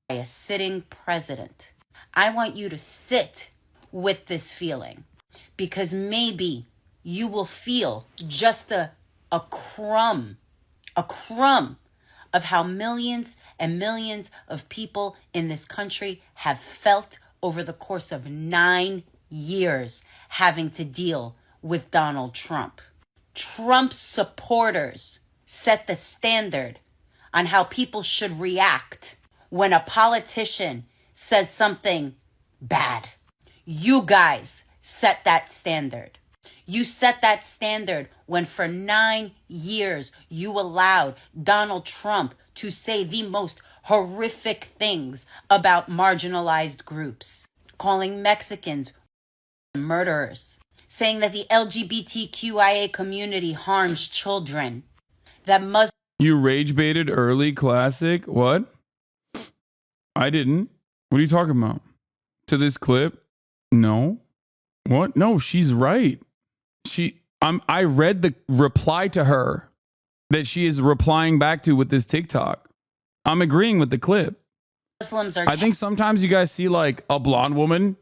By a sitting president. I want you to sit with this feeling because maybe you will feel just a crumb of how millions and millions of people in this country have felt over the course of 9 years having to deal with Donald Trump. Trump's supporters set the standard on how people should react when a politician says something bad. You guys set that standard. You set that standard when for 9 years you allowed Donald Trump to say the most horrific things about marginalized groups, calling Mexicans murderers, saying that the LGBTQIA community harms children, that Muslims... You rage baited early classic? What? I didn't. What are you talking about? To this clip? No. What? No, she's right. I read the reply to her that she is replying back to with this TikTok. I'm agreeing with the clip. Muslims are... I think sometimes you guys see like a blonde woman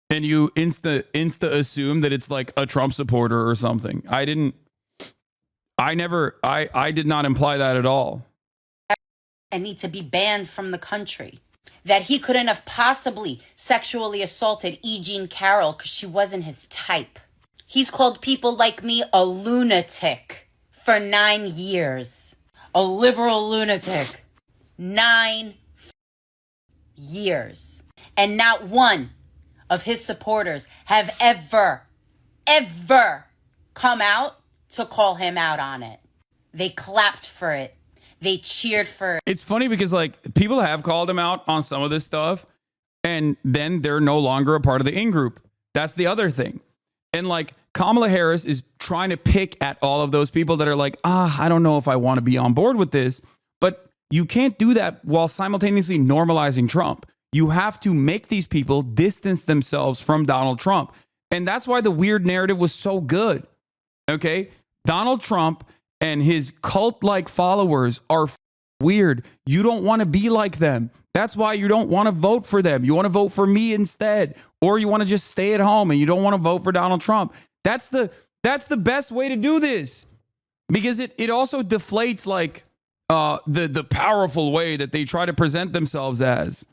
and you insta assume that it's like a Trump supporter or something. I did not imply that at all. And need to be banned from the country. That he couldn't have possibly sexually assaulted E. Jean Carroll because she wasn't his type. He's called people like me a lunatic for 9 years. A liberal lunatic. 9 years. And not one of his supporters have ever come out to call him out on it. They clapped for it. They cheered for it. It's funny because like people have called him out on some of this stuff and then they're no longer a part of the in-group. That's the other thing. And like Kamala Harris is trying to pick at all of those people that are like, I don't know if I want to be on board with this. But you can't do that while simultaneously normalizing Trump. You have to make these people distance themselves from Donald Trump. And that's why the weird narrative was so good. Okay? Donald Trump and his cult-like followers are weird. You don't want to be like them. That's why you don't want to vote for them. You want to vote for me instead. Or you want to just stay at home and you don't want to vote for Donald Trump. That's the best way to do this. Because it also deflates like the powerful way that they try to present themselves as.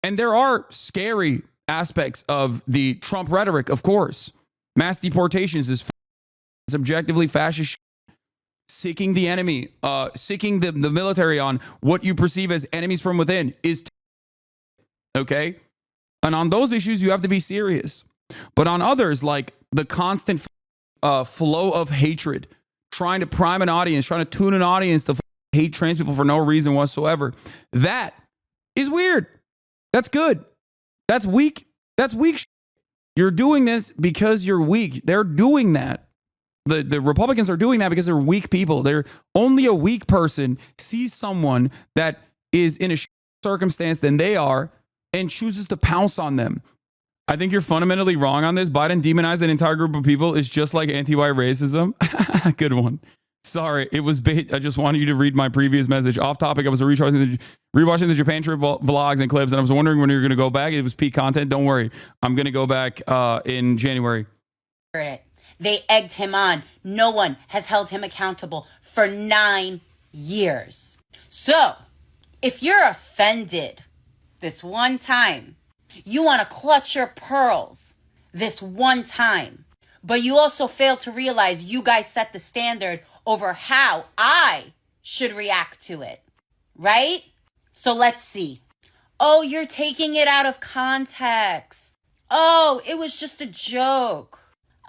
And there are scary aspects of the Trump rhetoric, of course. Mass deportations is objectively fascist. Seeking the enemy, seeking the military on what you perceive as enemies from within is okay. And on those issues, you have to be serious. But on others, like the constant flow of hatred, trying to prime an audience, trying to tune an audience to hate trans people for no reason whatsoever, that is weird. That's good. That's weak. That's weak. You're doing this because you're weak. They're doing that. The Republicans are doing that because they're weak people. They're only a weak person sees someone that is in a circumstance than they are and chooses to pounce on them. I think you're fundamentally wrong on this. Biden demonized an entire group of people is just like anti-white racism. Good one. Sorry, it was bait. I just wanted you to read my previous message. Off topic, I was rewatching the Japan trip vlogs and clips, and I was wondering when you were going to go back. It was peak content. Don't worry. I'm going to go back in January. They egged him on. No one has held him accountable for 9 years. So, if you're offended this one time, you want to clutch your pearls, this one time. But you also fail to realize you guys set the standard over how I should react to it, right? So let's see. Oh, you're taking it out of context. Oh, it was just a joke.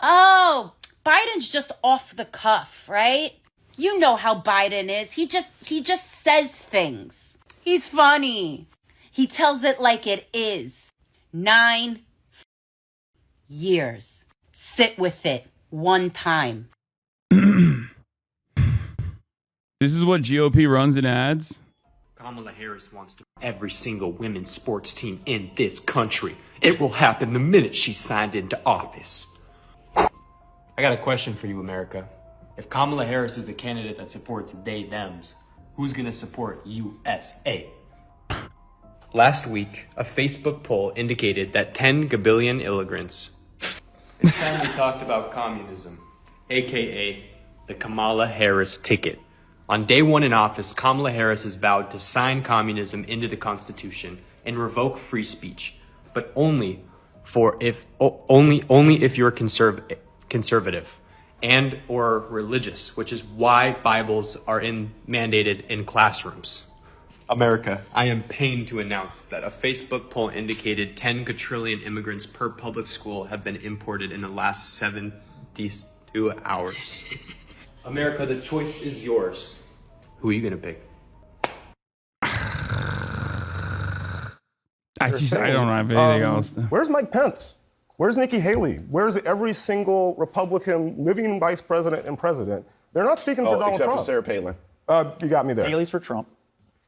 Oh, Biden's just off the cuff, right? You know how Biden is. He just says things. He's funny. He tells it like it is. 9 years. Sit with it one time. This is what GOP runs in ads. Kamala Harris wants to every single women's sports team in this country. It will happen the minute she signed into office. I got a question for you, America. If Kamala Harris is the candidate that supports they, thems, who's gonna support USA? Last week, a Facebook poll indicated that 10 gabillion immigrants. It's time we talked about communism, aka the Kamala Harris ticket. On day one in office, Kamala Harris has vowed to sign communism into the Constitution and revoke free speech, but only if you're conservative and or religious, which is why Bibles are mandated in classrooms. America, I am pained to announce that a Facebook poll indicated 10 quadrillion immigrants per public school have been imported in the last 72 hours. America, the choice is yours. Who are you gonna pick? I don't have anything else. Where's Mike Pence? Where's Nikki Haley? Where's every single Republican living vice president and president? They're not speaking for Donald except Trump. for Sarah Palin. You got me there. Haley's for Trump.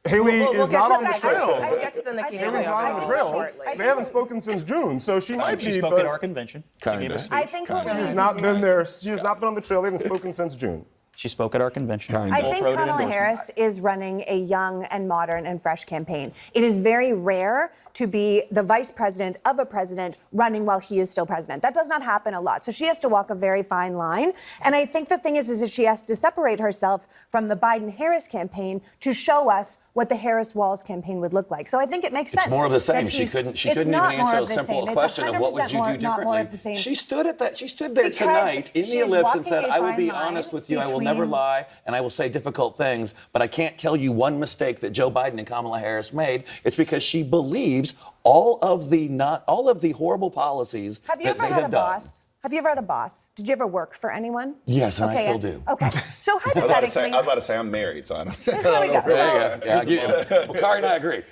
Haley is not on the trail. I'll get to the Nikki Haley Haley's not on the trail. They haven't spoken since June, so she might be. She spoke at our convention. I think what we She need has to not do- been there. She has not been on the trail. They haven't spoken since June. She spoke at our convention. I think Kamala Harris is running a young and modern and fresh campaign. It is very rare to be the vice president of a president running while he is still president. That does not happen a lot. So she has to walk a very fine line. And I think the thing is that she has to separate herself from the Biden-Harris campaign to show us what the Harris-Walz campaign would look like. So I think it makes sense. It's more of the same. that She couldn't it's even not more answer of a the simple same. question It's of what would you 100% do not more differently. of the same. She stood there Because tonight in the she's ellipse and walking said, a I will fine be line honest with you. I will between- never lie and I will say difficult things, but I can't tell you one mistake that Joe Biden and Kamala Harris made. It's because she believes all of the horrible policies Have you that ever they had a have done. boss? Have you ever had a boss? Did you ever work for anyone? Yes, and I still do. Okay. So hypothetically, I was about to say I'm married, so I don't. This is where we go. There you go. Well, Kari and I agree.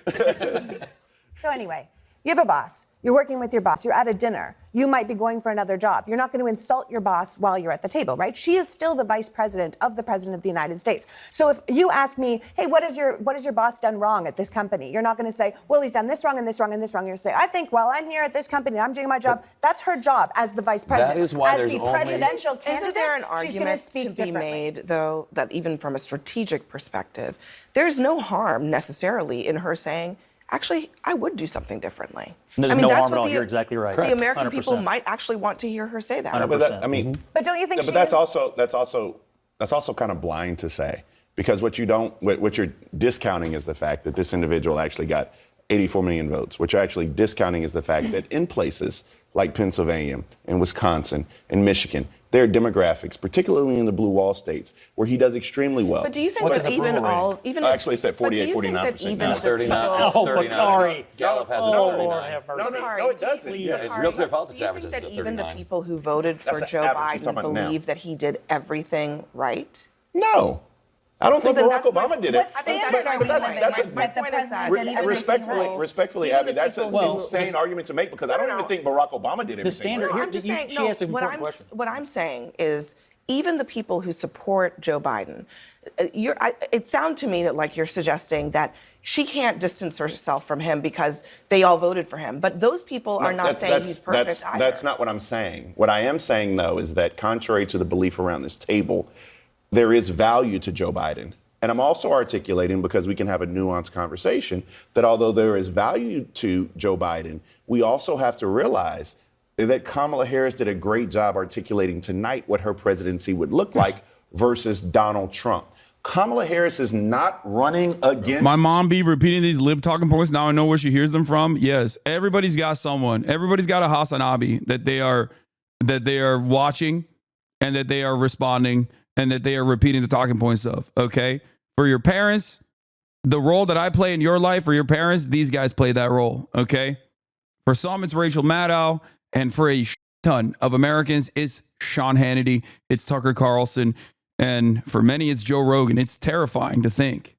So anyway, you have a boss. You're working with your boss. You're at a dinner. You might be going for another job. You're not going to insult your boss while you're at the table, right? She is still the vice president of the president of the United States. So if you ask me, hey, what has your boss done wrong at this company? You're not going to say, well, he's done this wrong and this wrong and this wrong. You're going to say, I think while I'm here at this company, I'm doing my job. That's her job as the vice president. That is why as there's the only- presidential candidate, Isn't there an she's going to argument speak to be differently. made, though, that even from a strategic perspective, there's no harm necessarily in her saying, actually, I would do something differently. There's no harm at all. You're exactly right. The American 100%. people might actually want to hear her say that. No, but that, I mean, But don't you think but she that's is? that's also kind of blind to say, because what you're discounting is the fact that this individual actually got 84 million votes. What you're actually discounting is the fact that in places like Pennsylvania and Wisconsin and Michigan, there are demographics, particularly in the blue wall states, where he does extremely well. But do you think that even actually it said 48, 49%. Even now. 39. 39. Gallup has it at 39. No, it doesn't. Yeah, it's Real Clear Politics do you averages think that at even the 39. people who voted for That's the Joe average. You're Biden talking about now. believe that he did everything right? No. I don't think then Barack that's my- Obama did it. what standard are we living by? The president did everything Respectfully, Even Abby, the that's an people who- insane argument to make because I don't even think Barack Obama did everything. standard right. here- I'm just you- saying, she no, asked an what important question. what I'm saying is even the people who support Joe Biden, it sounds to me that like you're suggesting that she can't distance herself from him because they all voted for him. But those people are not saying he's perfect either. That's not what I'm saying. What I am saying, though, is that contrary to the belief around this table, there is value to Joe Biden. And I'm also articulating, because we can have a nuanced conversation, that although there is value to Joe Biden, we also have to realize that Kamala Harris did a great job articulating tonight what her presidency would look like versus Donald Trump. Kamala Harris is not running against. My mom be repeating these lib talking points. Now I know where she hears them from. Yes, everybody's got someone. Everybody's got a Hasan Abi that they are watching, and that they are responding, and that they are repeating the talking points of. Okay, for your parents, the role that I play in your life, for your parents, these guys play that role. Okay, for some it's Rachel Maddow, and for a ton of Americans, it's Sean Hannity, it's Tucker Carlson. And for many, it's Joe Rogan. It's terrifying to think.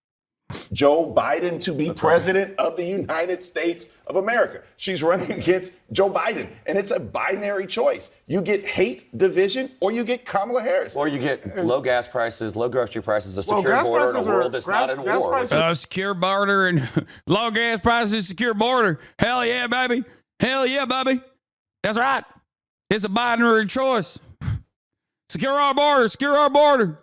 Joe Biden to be president of the United States of America. She's running against Joe Biden, and it's a binary choice. You get hate, division, or you get Kamala Harris. Or you get low gas prices, low grocery prices, a secure border in a world that's not in war. Secure border and low gas prices, secure border. Hell yeah, baby. Hell yeah, baby. That's right. It's a binary choice. Secure our border. Secure our border.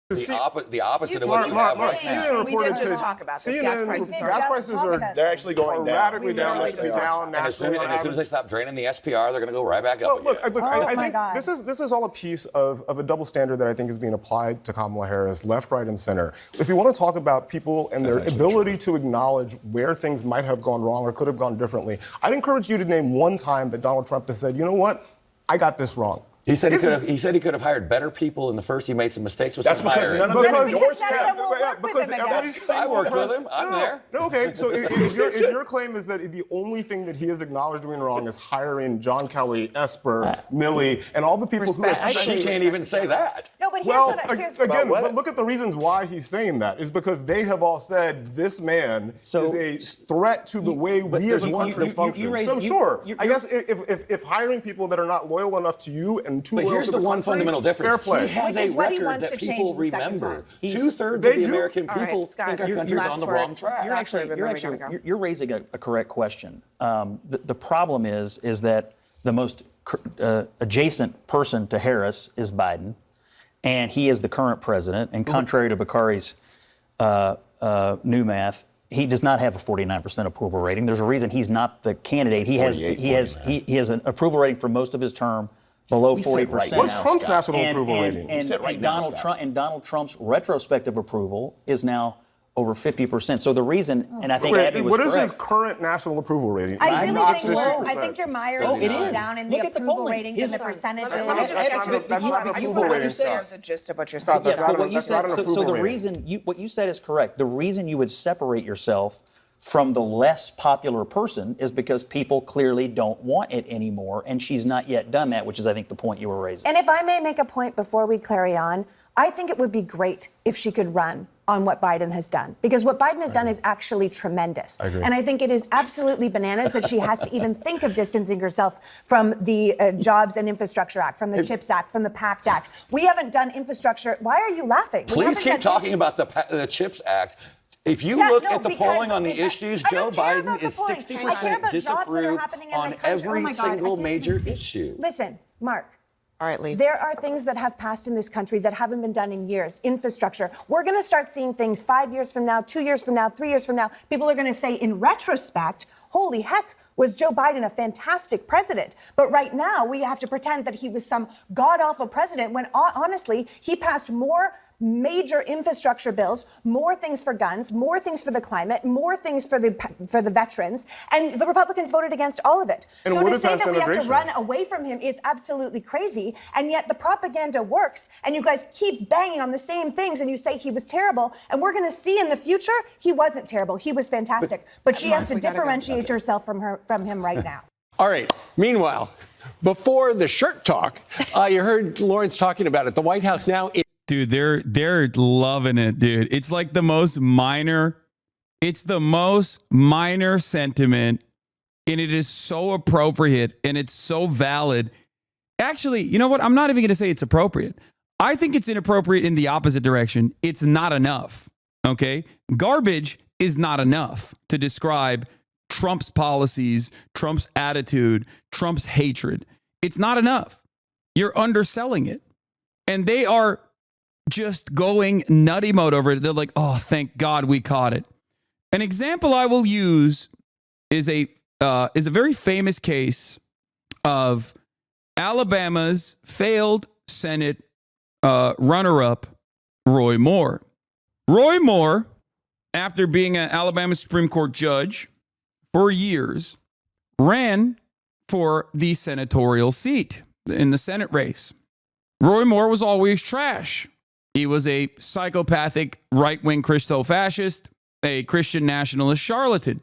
The opposite of what you have right now. We did just talk about this. Gas prices they're actually going down. Radically down. And as soon as they stop draining the SPR, they're going to go right back up again. Look, I think this is all a piece of a double standard that I think is being applied to Kamala Harris, left, right, and center. If you want to talk about people and their ability to acknowledge where things might have gone wrong or could have gone differently, I'd encourage you to name one time that Donald Trump has said, you know what, I got this wrong. He said he could have hired better people in the first. He made some mistakes with That's some because hiring. none of them endorsed him. I worked with him. I'm there. No, okay. So if your claim is that the only thing that he has acknowledged doing wrong is hiring John Kelly, Esper, Milley, and all the people who have She can't even say that. No, but but look at the reasons why he's saying that is because they have all said this man is a threat to the way we as a country function. I guess if hiring people that are not loyal enough to you and but here's the one fundamental difference. Fair play. He has a record that people remember. 2/3 of the American people think our country's on the wrong track. You're raising a correct question. The problem is that the most adjacent person to Harris is Biden, and he is the current president. And contrary to Bakari's new math, he does not have a 49% approval rating. There's a reason he's not the candidate. He has an approval rating for most of his term below 40%. What's Trump's national approval rating? And Donald Trump's retrospective approal is now over 50%. So the reason, and I think Abby was correct. What is his current national approval rating? I think you're mired down in the approval ratings and the percentages. You said the gist of what you're saying. Yes, but what you said. So the reason what you said is correct. The reason you would separate yourself from the less popular person is because people clearly don't want it anymore, and she's not yet done that, which is, I think, the point you were raising. And if I may make a point before we carry on, I think it would be great if she could run on what Biden has done, because what Biden has done is actually tremendous. And I think it is absolutely bananas that she has to even think of distancing herself from the Jobs and Infrastructure Act, from the CHIPS Act, from the PACT Act. We haven't done infrastructure. Why are you laughing? Please keep talking about the CHIPS Act. If you look at the polling on the issues, Joe Biden is 60% disapproved on every single major issue. Listen, Mark. All right, leave. There are things that have passed in this country that haven't been done in years. Infrastructure. We're going to start seeing things 5 years from now, 2 years from now, 3 years from now. People are going to say, in retrospect, holy heck, was Joe Biden a fantastic president? But right now, we have to pretend that he was some god-awful president when, honestly, he passed more major infrastructure bills, more things for guns, more things for the climate, more things for the veterans, and the Republicans voted against all of it. And so to say that we have to run away from him is absolutely crazy, and yet the propaganda works, and you guys keep banging on the same things, and you say he was terrible, and we're going to see in the future he wasn't terrible, he was fantastic, but she has to differentiate herself from him right now. All right. Meanwhile, before the shirt talk, you heard Lawrence talking about it. The White House now. Dude, they're loving it, dude. It's like the most minor. It's the most minor sentiment, and it is so appropriate, and it's so valid. Actually, you know what? I'm not even going to say it's appropriate. I think it's inappropriate in the opposite direction. It's not enough. Okay? Garbage is not enough to describe Trump's policies, Trump's attitude, Trump's hatred. It's not enough. You're underselling it. And they are just going nutty mode over it. They're like, oh, thank God we caught it. An example I will use is a very famous case of Alabama's failed Senate runner-up, Roy Moore. Roy Moore, after being an Alabama Supreme Court judge for years, ran for the senatorial seat in the Senate race. Roy Moore was always trash. He was a psychopathic right-wing Christo-fascist, a Christian nationalist charlatan.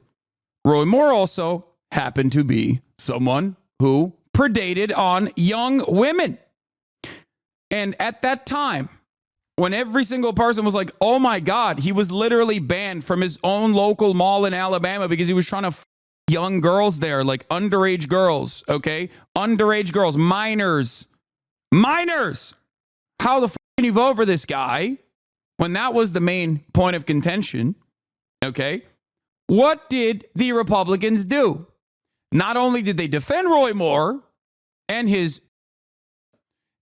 Roy Moore also happened to be someone who predated on young women. And at that time, when every single person was like, oh my God, he was literally banned from his own local mall in Alabama because he was trying to young girls there, like underage girls, okay? Underage girls, minors. How the can you vote for this guy when that was the main point of contention, okay? What did the Republicans do? Not only did they defend Roy Moore and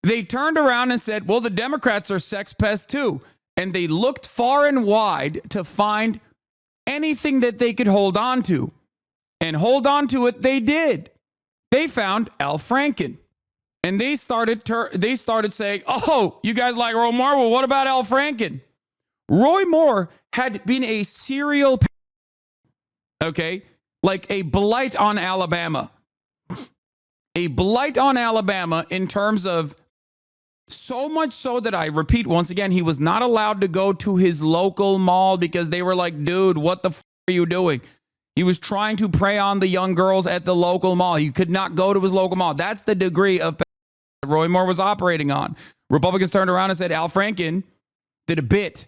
they turned around and said, well, the Democrats are sex pests too. And they looked far and wide to find anything that they could hold on to. And hold on to it they did. They found Al Franken. And they started saying, oh, you guys like Roy Moore? Well, what about Al Franken? Roy Moore had been a serial, okay, like a blight on Alabama. A blight on Alabama in terms of so much so that I repeat once again, he was not allowed to go to his local mall because they were like, dude, what the are you doing? He was trying to prey on the young girls at the local mall. He could not go to his local mall. That's the degree of Roy Moore was operating on. Republicans turned around and said Al Franken did a bit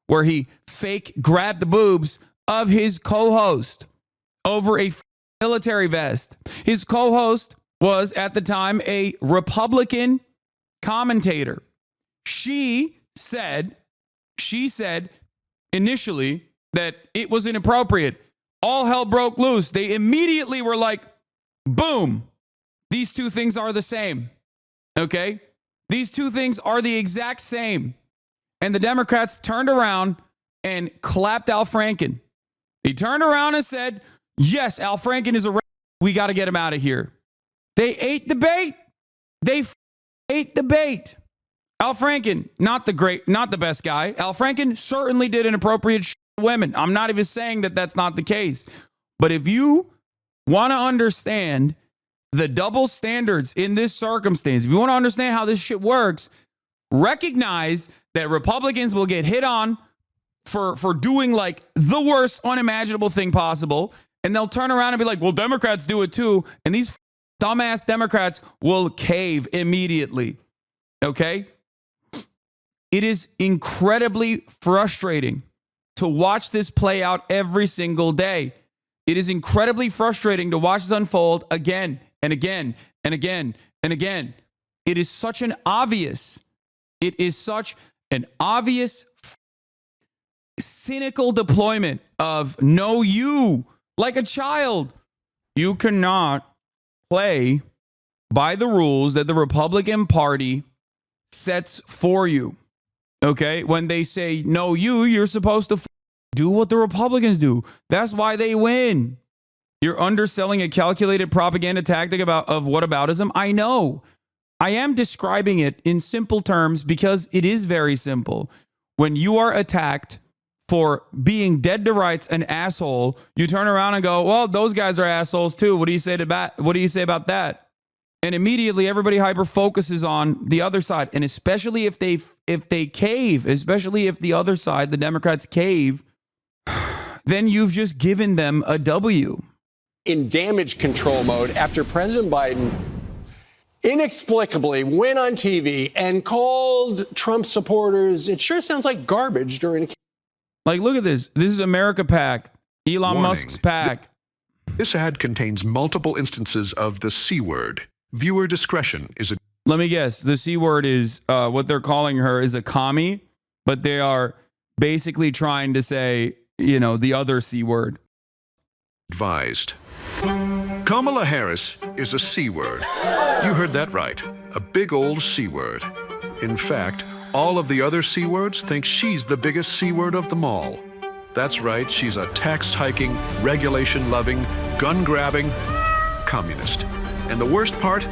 where he fake grabbed the boobs of his co-host over a military vest. His co-host was at the time a Republican commentator. She said initially that it was inappropriate. All hell broke loose. They immediately were like, boom, these two things are the same. Okay? These two things are the exact same. And the Democrats turned around and clapped Al Franken. He turned around and said, yes, Al Franken is a we got to get him out of here. They ate the bait. They ate the bait. Al Franken, not the best guy. Al Franken certainly did inappropriate shit to women. I'm not even saying that that's not the case. But if you want to understand the double standards in this circumstance, if you want to understand how this shit works, recognize that Republicans will get hit on for doing like the worst unimaginable thing possible. And they'll turn around and be like, well, Democrats do it too. And these dumbass Democrats will cave immediately. Okay? It is incredibly frustrating to watch this play out every single day. It is incredibly frustrating to watch this unfold again and again and again and again. It is such an obvious, cynical deployment of know you like a child. You cannot play by the rules that the Republican Party sets for you. Okay? When they say no you're supposed to do what the Republicans do. That's why they win. You're underselling a calculated propaganda tactic of whataboutism. I know. I am describing it in simple terms because it is very simple. When you are attacked for being dead to rights, an asshole, you turn around and go, well, those guys are assholes too. What do you say about that? And immediately everybody hyper focuses on the other side. And especially if they cave, especially if the other side, the Democrats cave, then you've just given them a W. In damage control mode after President Biden inexplicably went on TV and called Trump supporters, it sure sounds like garbage during a... Like, look at this. This is America PAC, Elon Musk's PAC. This ad contains multiple instances of the C word. Viewer discretion is a... Let me guess. The C word is what they're calling her is a commie, but they are basically trying to say, the other C word. Advised. Kamala Harris is a C word. You heard that right. A big old C word. In fact, all of the other C words think she's the biggest C word of them all. That's right, she's a tax-hiking, regulation-loving, gun-grabbing communist. And the worst part,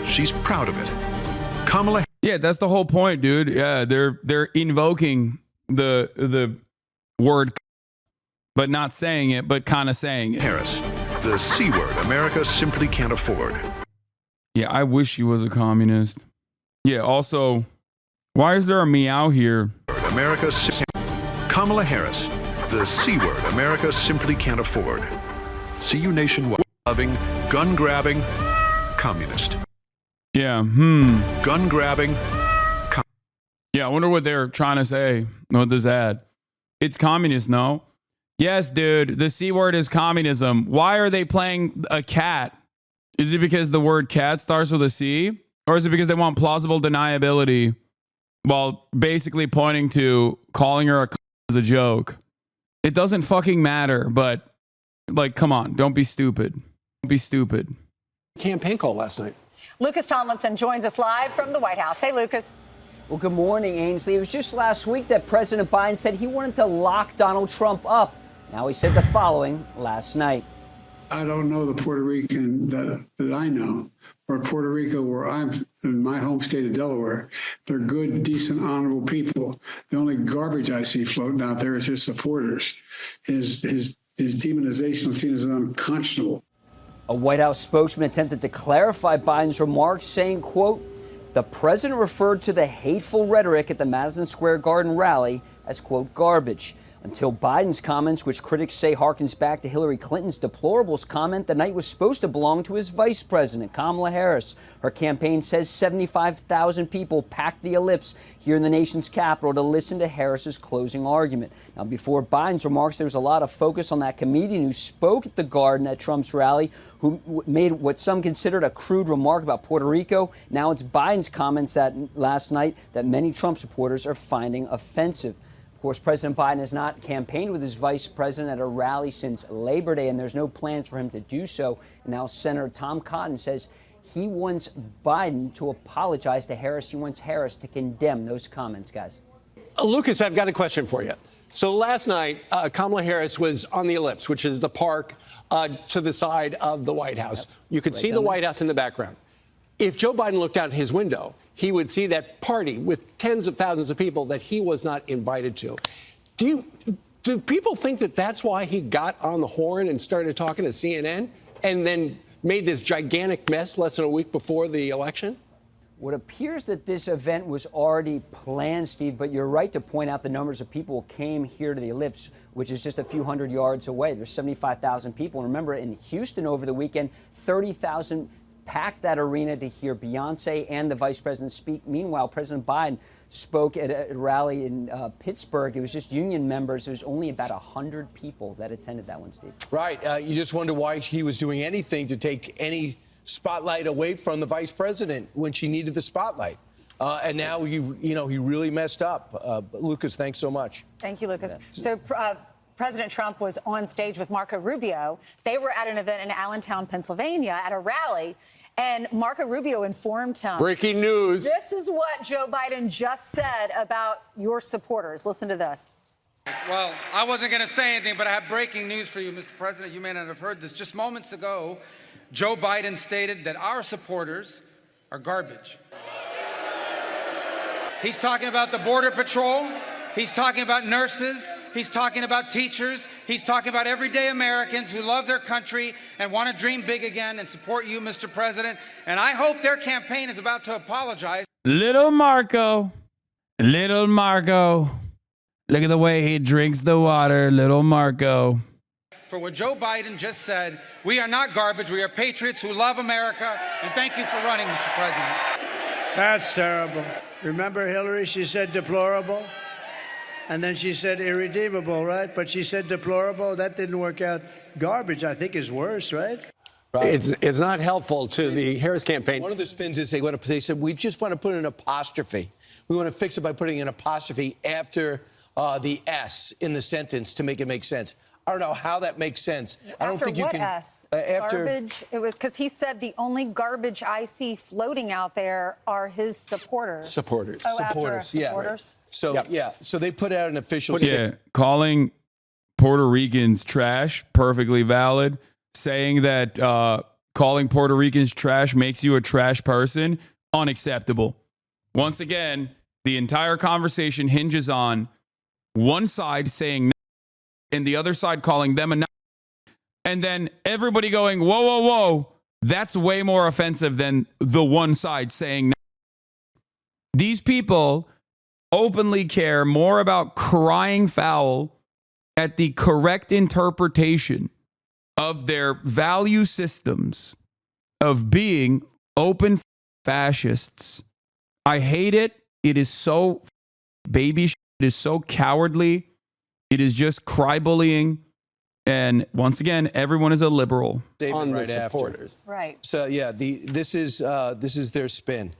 she's proud of it. Kamala... Yeah, that's the whole point, dude. Yeah, they're invoking the word, but not saying it, but kind of saying it. Harris, the C word America simply can't afford. Yeah, I wish she was a communist. Yeah, also, why is there a meow here? America, Kamala Harris, the C word America simply can't afford. See you nationwide. Loving, gun-grabbing, communist. Yeah, Gun-grabbing. Yeah, I wonder what they're trying to say with this ad. It's communist, no? Yes, dude, the C word is communism. Why are they playing a cat? Is it because the word cat starts with a C? Or is it because they want plausible deniability while basically pointing to calling her as a joke? It doesn't fucking matter, but like, come on, don't be stupid. Don't be stupid. Campaign call last night. Lucas Tomlinson joins us live from the White House. Hey, Lucas. Well, good morning, Ainsley. It was just last week that President Biden said he wanted to lock Donald Trump up. Now he said the following last night. I don't know the Puerto Rican that I know, or Puerto Rico, where I'm in my home state of Delaware. They're good, decent, honorable people. The only garbage I see floating out there is his supporters. His demonization is seen as unconscionable. A White House spokesman attempted to clarify Biden's remarks, saying, quote, the president referred to the hateful rhetoric at the Madison Square Garden rally as, quote, garbage. Until Biden's comments, which critics say harkens back to Hillary Clinton's deplorables comment the night was supposed to belong to his vice president, Kamala Harris. Her campaign says 75,000 people packed the ellipse here in the nation's capital to listen to Harris's closing argument. Now, before Biden's remarks, there was a lot of focus on that comedian who spoke at the Garden at Trump's rally, who made what some considered a crude remark about Puerto Rico. Now it's Biden's comments that last night that many Trump supporters are finding offensive. Of course, President Biden has not campaigned with his vice president at a rally since Labor Day, and there's no plans for him to do so. And now Senator Tom Cotton says he wants Biden to apologize to Harris. He wants Harris to condemn those comments, guys. Lucas, I've got a question for you. So last night, Kamala Harris was on the ellipse, which is the park to the side of the White House. Yep. You could see the White House in the background. If Joe Biden looked out his window, he would see that party with tens of thousands of people that he was not invited to. Do people think that that's why he got on the horn and started talking to CNN and then made this gigantic mess less than a week before the election? Well, it appears that this event was already planned, Steve, but you're right to point out the numbers of people who came here to the ellipse, which is just a few hundred yards away. There's 75,000 people. And remember, in Houston over the weekend, 30,000 packed that arena to hear Beyonce and the vice president speak. Meanwhile, President Biden spoke at a rally in Pittsburgh. It was just union members. There was only about 100 people that attended that one, Steve. Right. You just wonder why he was doing anything to take any spotlight away from the vice president when she needed the spotlight. And now, he really messed up. Lucas, thanks so much. Thank you, Lucas. So President Trump was on stage with Marco Rubio. They were at an event in Allentown, Pennsylvania, at a rally. And Marco Rubio informed him. Breaking news. This is what Joe Biden just said about your supporters. Listen to this. Well, I wasn't going to say anything, but I have breaking news for you, Mr. President. You may not have heard this. Just moments ago, Joe Biden stated that our supporters are garbage. He's talking about the Border Patrol. He's talking about nurses. He's talking about teachers. He's talking about everyday Americans who love their country and want to dream big again and support you, Mr. President. And I hope their campaign is about to apologize. Little Marco. Little Marco. Look at the way he drinks the water, little Marco. For what Joe Biden just said, we are not garbage. We are patriots who love America. And thank you for running, Mr. President. That's terrible. Remember Hillary? She said deplorable. And then she said irredeemable, right? But she said deplorable. That didn't work out. Garbage, I think, is worse, right? It's not helpful to the Harris campaign. One of the spins is they said, we just want to put an apostrophe. We want to fix it by putting an apostrophe after the S in the sentence to make it make sense. I don't know how that makes sense. I don't think you can. S? After garbage. It was because he said the only garbage I see floating out there are his supporters. Supporters. Oh, supporters. Yeah. Supporters. So so they put out an official. Calling Puerto Ricans trash, perfectly valid. Saying that calling Puerto Ricans trash makes you a trash person, unacceptable. Once again, the entire conversation hinges on one side saying and the other side calling them a Nazi, and then everybody going, whoa, whoa, whoa, that's way more offensive than the one side saying Nazi. These people openly care more about crying foul at the correct interpretation of their value systems of being open fascists. I hate it. It is so baby shit. It is so cowardly. It is just cry bullying. And once again, everyone is a liberal. On right the supporters. Right. So yeah, this is their spin.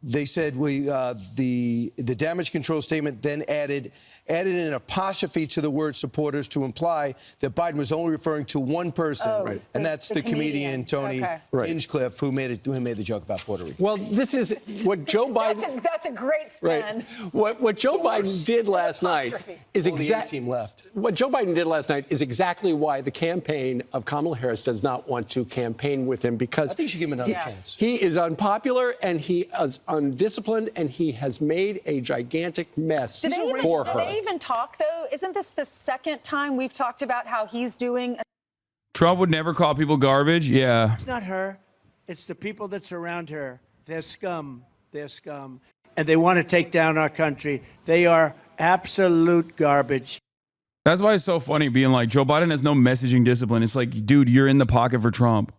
They said the damage control statement then added an apostrophe to the word supporters to imply that Biden was only referring to one person, and that's the comedian Tony Hinchcliffe, who made the joke about Puerto Rico. Well, this is what Joe Biden. That's a great spin. What Joe Biden did last night is team left. What Joe Biden did last night is exactly why the campaign of Kamala Harris does not want to campaign with him, because I think she should give him another chance. He is unpopular and he is undisciplined and he has made a gigantic mess for her. Do they even talk, though? Isn't this the second time we've talked about how he's doing? Trump would never call people garbage. Yeah. It's not her. It's the people that surround her. They're scum. They're scum. And they want to take down our country. They are absolute garbage. That's why it's so funny being like, Joe Biden has no messaging discipline. It's like, dude, you're in the pocket for Trump.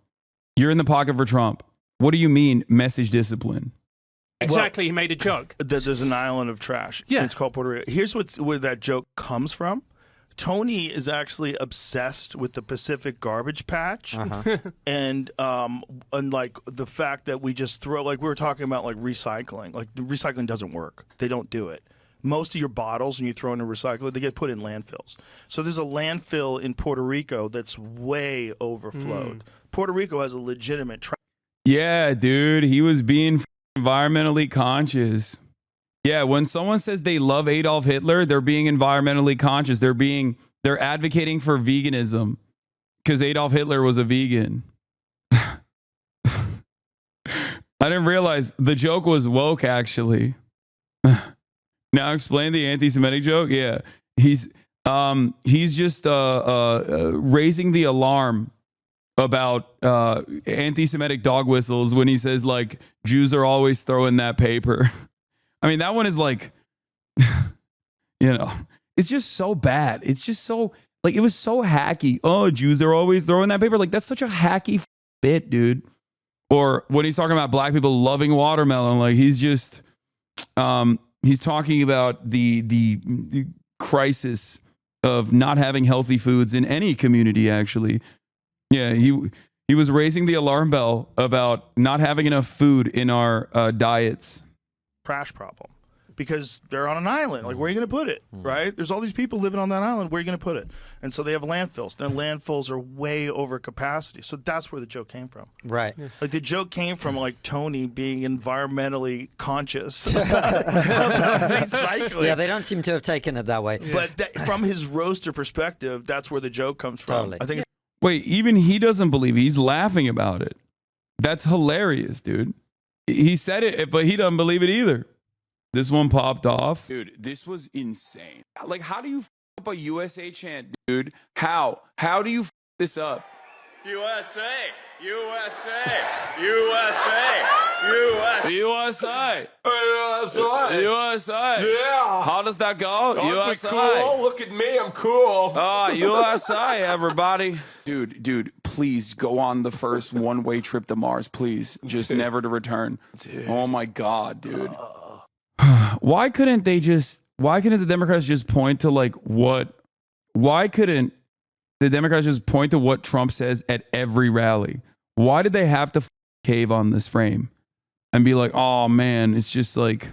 You're in the pocket for Trump. What do you mean message discipline? Exactly, he made a joke. There's an island of trash. Yeah. It's called Puerto Rico. Here's where that joke comes from. Tony is actually obsessed with the Pacific garbage patch, and like the fact that we just throw, like we were talking about, like recycling. Like recycling doesn't work. They don't do it. Most of your bottles, when you throw in a recycler, they get put in landfills. So there's a landfill in Puerto Rico that's way overflowed. Puerto Rico has a legitimate trash. Yeah, dude, he was being environmentally conscious. Yeah, when someone says they love Adolf Hitler, they're being environmentally conscious. They're advocating for veganism because Adolf Hitler was a vegan. I didn't realize the joke was woke, actually. Now explain the anti-Semitic joke. Yeah, he's just raising the alarm about anti-Semitic dog whistles when he says, like, Jews are always throwing that paper. I mean, that one is like, it's just so bad. It's just so, like, it was so hacky. Oh, Jews are always throwing that paper. Like, that's such a hacky bit, dude. Or when he's talking about black people loving watermelon, like, he's just, he's talking about the crisis of not having healthy foods in any community, actually. Yeah, he was raising the alarm bell about not having enough food in our diets. Trash problem because they're on an island. Like, where are you going to put it? Right? There's all these people living on that island. Where are you going to put it? And so they have landfills. Their landfills are way over capacity. So that's where the joke came from. Right. Like, the joke came from, like, Tony being environmentally conscious about recycling. Yeah, they don't seem to have taken it that way. But from his roaster perspective, that's where the joke comes from. Totally. I think. Wait, even he doesn't believe it. He's laughing about it. That's hilarious, dude. He said it, but he doesn't believe it either. This one popped off. Dude, this was insane. Like, how do you f up a USA chant, dude? How? How do you f this up? USA! USA! USA! USA! USA! USA! USA! Yeah! How does that go? Don't USA! be cool. Look at me, I'm cool. USA, everybody. Dude, please go on the first one-way trip to Mars, please. Just never to return. Dude. Oh my God, dude. Why couldn't the Democrats just point to, like, why couldn't the Democrats just point to what Trump says at every rally? Why did they have to cave on this frame and be like, oh man, it's just like.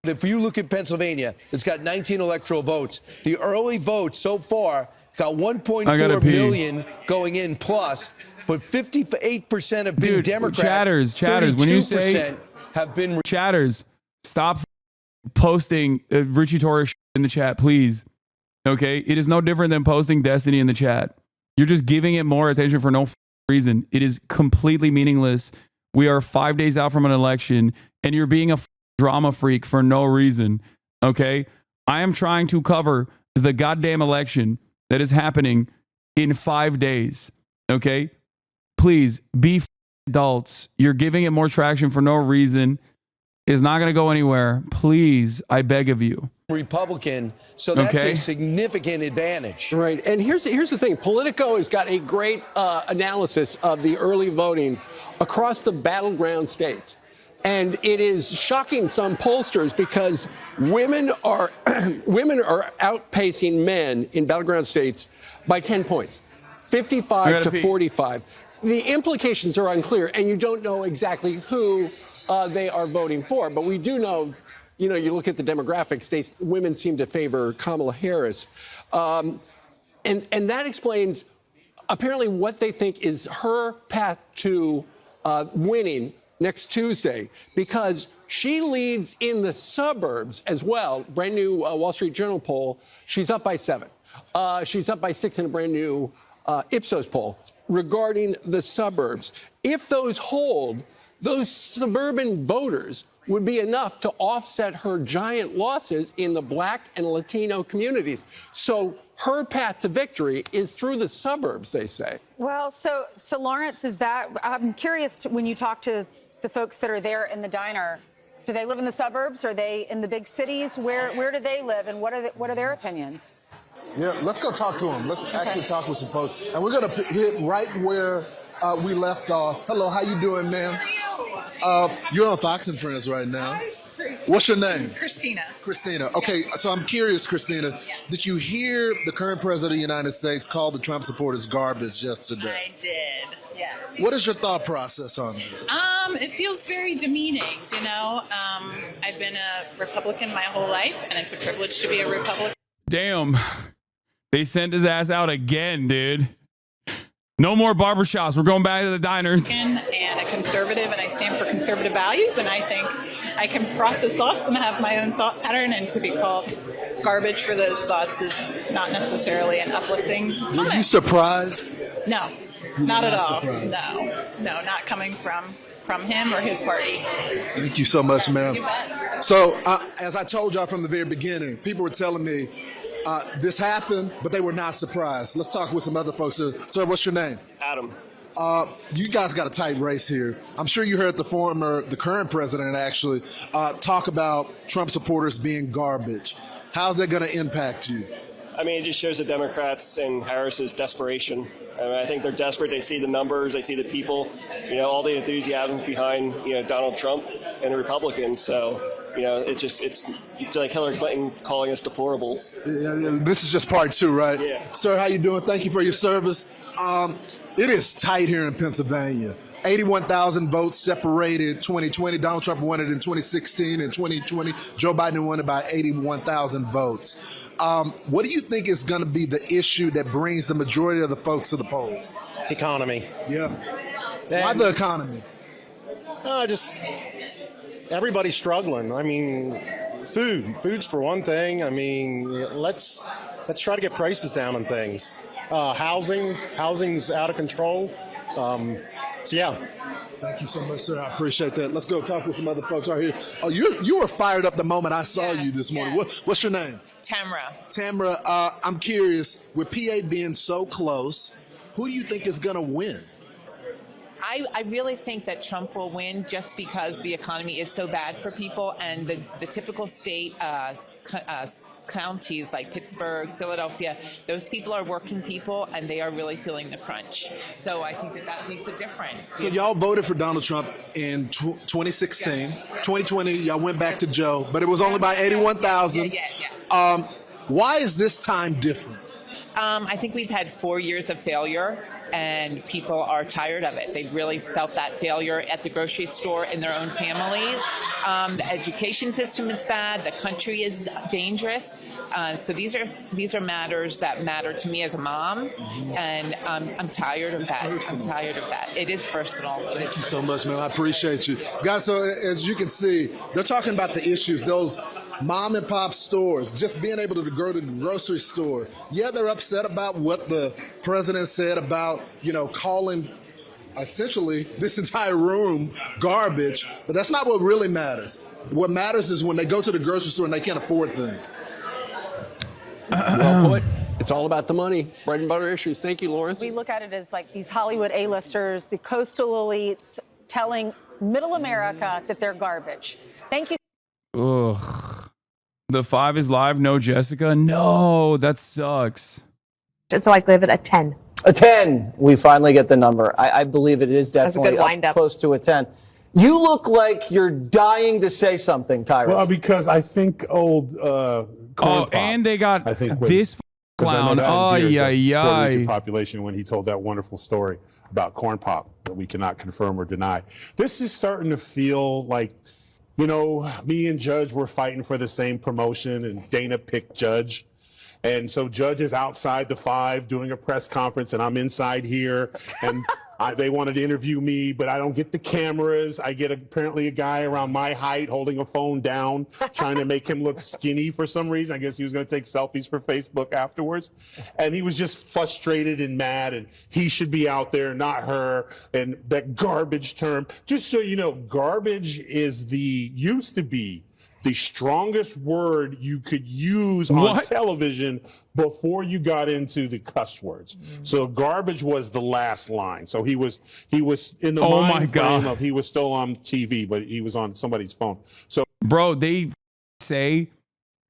If you look at Pennsylvania, it's got 19 electoral votes. The early votes so far, it's got 1.4 million going in plus, but 58% have been Democrat. Chatters, when you say have been chatters, stop posting Richie Torres in the chat, please. Okay, it is no different than posting Destiny in the chat. You're just giving it more attention for no reason. It is completely meaningless. We are 5 days out from an election, and you're being a drama freak for no reason. Okay, I am trying to cover the goddamn election that is happening in 5 days. Okay? Please be adults. You're giving it more traction for no reason. It's not going to go anywhere. Please, I beg of you. Republican, so that's Okay. a significant advantage. Right. And here's the thing. Politico has got a great analysis of the early voting across the battleground states. And it is shocking some pollsters because women are outpacing men in battleground states by 10 points, 55 to 45. The implications are unclear, and you don't know exactly who they are voting for. But we do know, you look at the demographics, women seem to favor Kamala Harris. And that explains apparently what they think is her path to winning next Tuesday, because she leads in the suburbs as well. Brand new Wall Street Journal poll. She's up by 7. She's up by 6 in a brand new Ipsos poll regarding the suburbs. If those hold, those suburban voters would be enough to offset her giant losses in the Black and Latino communities. So her path to victory is through the suburbs, they say. Well, so Lawrence, I'm curious when you talk to the folks that are there in the diner, do they live in the suburbs? Are they in the big cities? Where do they live, and what are their opinions? Yeah, let's go talk to them. Let's actually talk with some folks. And we're going to hit right where we left off. Hello, how you doing, ma'am? You're on Fox and Friends right now. What's your name? Christina. Christina. Okay, so I'm curious, Christina, did you hear the current president of the United States call the Trump supporters garbage yesterday? I did, yes. What is your thought process on this? It feels very demeaning, I've been a Republican my whole life, and it's a privilege to be a Republican. Damn. They sent his ass out again, dude. No more barbershops. We're going back to the diners. And a conservative, and I stand for conservative values, and I think I can process thoughts and have my own thought pattern, and to be called garbage for those thoughts is not necessarily an uplifting comment. Were you surprised? No, not at all. No, not coming from him or his party. Thank you so much, ma'am. You bet. So, as I told y'all from the very beginning, people were telling me this happened, but they were not surprised. Let's talk with some other folks. Sir, what's your name? Adam. You guys got a tight race here. I'm sure you heard the current president actually, talk about Trump supporters being garbage. How's that going to impact you? I mean, it just shows the Democrats and Harris's desperation. I mean, I think they're desperate. They see the numbers, they see the people, all the enthusiasm behind, Donald Trump and the Republicans. So, it's like Hillary Clinton calling us deplorables. Yeah, this is just part 2, right? Yeah. Sir, how you doing? Thank you for your service. It is tight here in Pennsylvania. 81,000 votes separated 2020. Donald Trump won it in 2016 and 2020. Joe Biden won it by 81,000 votes. What do you think is going to be the issue that brings the majority of the folks to the polls? Economy. Yeah. Why the economy? Just everybody's struggling. I mean, food's for one thing. I mean, let's try to get prices down on things. Housing's out of control. So yeah. Thank you so much, sir. I appreciate that. Let's go talk with some other folks right here. Oh, you were fired up the moment I saw you this morning. What's your name? Tamra. Tamra, I'm curious, with PA being so close, who do you think is going to win? I really think that Trump will win just because the economy is so bad for people, and the typical state counties like Pittsburgh, Philadelphia, those people are working people, and they are really feeling the crunch. So I think that makes a difference. So y'all voted for Donald Trump in 2016. Yes. 2020, y'all went back to Joe, but it was only by 81,000. Yeah. Why is this time different? I think we've had 4 years of failure, and people are tired of it. They've really felt that failure at the grocery store in their own families. The education system is bad. The country is dangerous. So these are matters that matter to me as a mom, and I'm tired of that. I'm tired of that. It is personal. Thank you so much, man. I appreciate you. Guys, so as you can see, they're talking about the issues, those mom and pop stores, just being able to go to the grocery store. Yeah, they're upset about what the president said about, calling essentially this entire room garbage, but that's not what really matters. What matters is when they go to the grocery store and they can't afford things. Well put. It's all about the money. Bread and butter issues. Thank you, Lawrence. We look at it as like these Hollywood A-listers, the coastal elites telling middle America that they're garbage. Thank you. Ugh. The 5 is live. No, Jessica. No, that sucks. So I give it a 10. A 10. We finally get the number. I believe it is That's a definitely good wind-up. close to a 10. You look like you're dying to say something, Tyrus. Well, because I think old Corn Pop, and they got I think was, this 'cause I know clown. that Oh, endeared yeah, the Puerto Rican yeah. population when he told that wonderful story about Corn Pop that we cannot confirm or deny. This is starting to feel like, you know, me and Judge were fighting for the same promotion, and Dana picked Judge. And so Judge is outside the 5 doing a press conference, and I'm inside here, and they wanted to interview me, but I don't get the cameras. I get apparently a guy around my height holding a phone down, trying to make him look skinny for some reason. I guess he was going to take selfies for Facebook afterwards. And he was just frustrated and mad, and he should be out there, not her. And that garbage term, just so you know, garbage used to be the strongest word you could use on television before you got into the cuss words. So garbage was the last line. So he was in the mind frame of he was still on TV, but he was on somebody's phone. So Bro, they say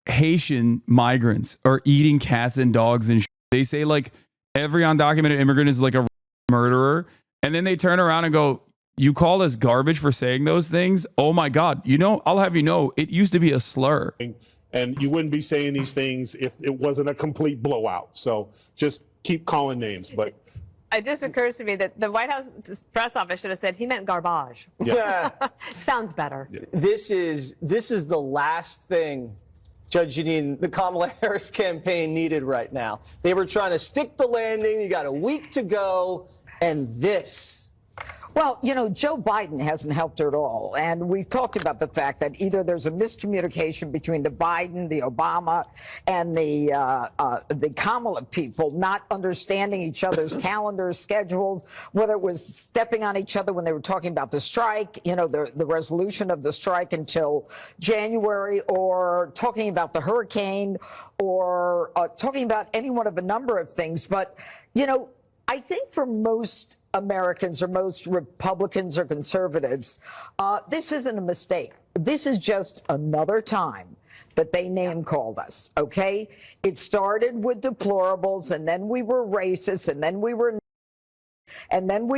Haitian migrants are eating cats and dogs and they say like every undocumented immigrant is like a murderer. And then they turn around and go, you call us garbage for saying those things? Oh my God. You know, I'll have you know, it used to be a slur. and you wouldn't be saying these things if it wasn't a complete blowout. So just keep calling names. But It just occurs to me that the White House press office should have said he meant garbage. Yeah. Sounds better. This is the last thing Judge Jeanine, the Kamala Harris campaign needed right now. They were trying to stick the landing. You got a week to go, and this. Well, you know, Joe Biden hasn't helped her at all. And we've talked about the fact that either there's a miscommunication between the Biden, the Obama, and the Kamala people not understanding each other's calendars, schedules, whether it was stepping on each other when they were talking about the strike, you know, the resolution of the strike until January, or talking about the hurricane, or talking about any one of a number of things. But, you know, I think for most Americans or most Republicans or conservatives, this isn't a mistake. This is just another time that they name called us, okay? It started with deplorables, and then we were racist, and then we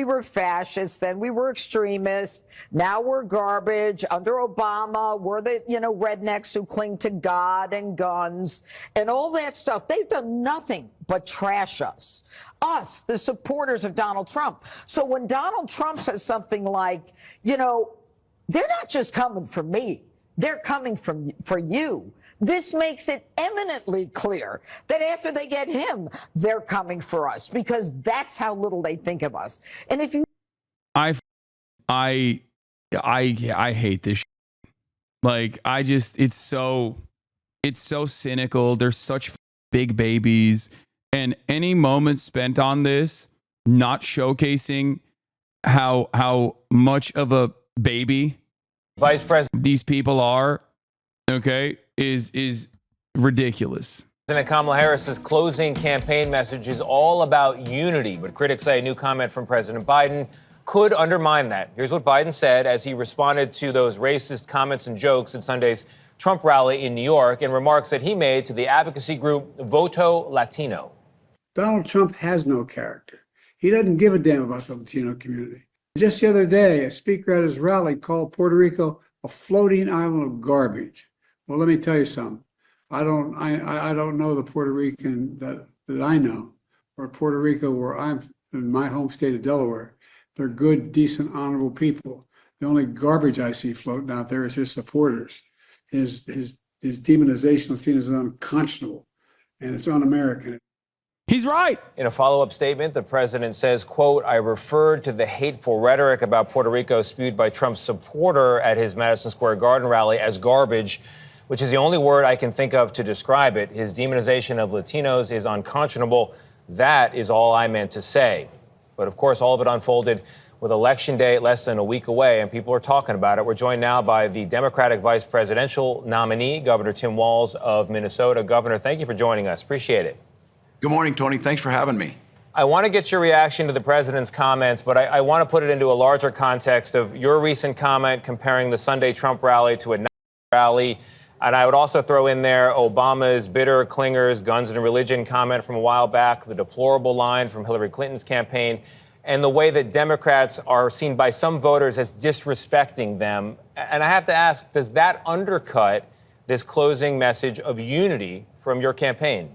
were fascists, then we were extremists, now we're garbage. Under Obama, we're the, you know, rednecks who cling to God and guns and all that stuff. They've done nothing but trash us, the supporters of Donald Trump. So when Donald Trump says something like, you know, they're not just coming for me, they're coming for you. This makes it eminently clear that after they get him, they're coming for us, because that's how little they think of us. And if you, I hate this. Like, it's so cynical. They're such big babies, and any moment spent on this, not showcasing how much of a baby Vice President these people are, okay, is ridiculous. President Kamala Harris's closing campaign message is all about unity, but critics say a new comment from President Biden could undermine that. Here's what Biden said as he responded to those racist comments and jokes at Sunday's Trump rally in New York, and remarks that he made to the advocacy group Voto Latino. Donald Trump has no character. He doesn't give a damn about the Latino community. Just the other day, a speaker at his rally called Puerto Rico a floating island of garbage. Well, let me tell you something. I don't know the Puerto Rican that I know, or Puerto Rico, where I'm in my home state of Delaware. They're good, decent, honorable people. The only garbage I see floating out there is his supporters. His demonization of Latinos is unconscionable, and it's un-American. He's right. In a follow-up statement, the president says, quote, I referred to the hateful rhetoric about Puerto Rico spewed by Trump's supporter at his Madison Square Garden rally as garbage, which is the only word I can think of to describe it. His demonization of Latinos is unconscionable. That is all I meant to say. But of course, all of it unfolded with Election Day less than a week away, and people are talking about it. We're joined now by the Democratic vice presidential nominee, Governor Tim Walz of Minnesota. Governor, thank you for joining us. Appreciate it. Good morning, Tony. Thanks for having me. I want to get your reaction to the president's comments, but I want to put it into a larger context of your recent comment comparing the Sunday Trump rally to a night rally. And I would also throw in there Obama's bitter clingers, guns and religion comment from a while back, the deplorable line from Hillary Clinton's campaign, and the way that Democrats are seen by some voters as disrespecting them. And I have to ask, does that undercut this closing message of unity from your campaign?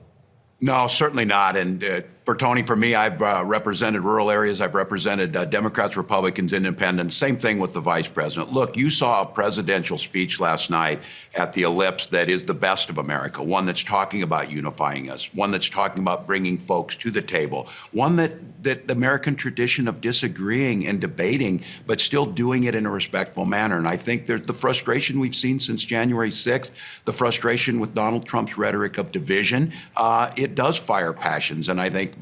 No, certainly not. And for Tony, for me, I've represented rural areas. I've represented Democrats, Republicans, Independents. Same thing with the vice president. Look, you saw a presidential speech last night at the Ellipse that is the best of America, one that's talking about unifying us, one that's talking about bringing folks to the table, one that the American tradition of disagreeing and debating, but still doing it in a respectful manner. And I think there's the frustration we've seen since January 6th, the frustration with Donald Trump's rhetoric of division. It does fire passions. And I think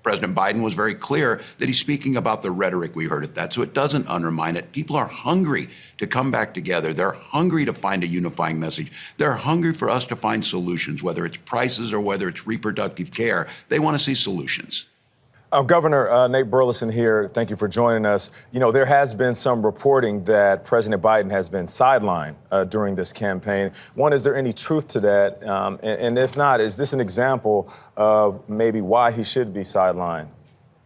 President Biden was very clear that he's speaking about the rhetoric we heard at that. So it doesn't undermine it. People are hungry to come back together. They're hungry to find a unifying message. They're hungry for us to find solutions, whether it's prices or whether it's reproductive care. They want to see solutions. Governor, Nate Burleson here. Thank you for joining us. You know, there has been some reporting that President Biden has been sidelined during this campaign. One, is there any truth to that? And if not, is this an example of maybe why he should be sidelined?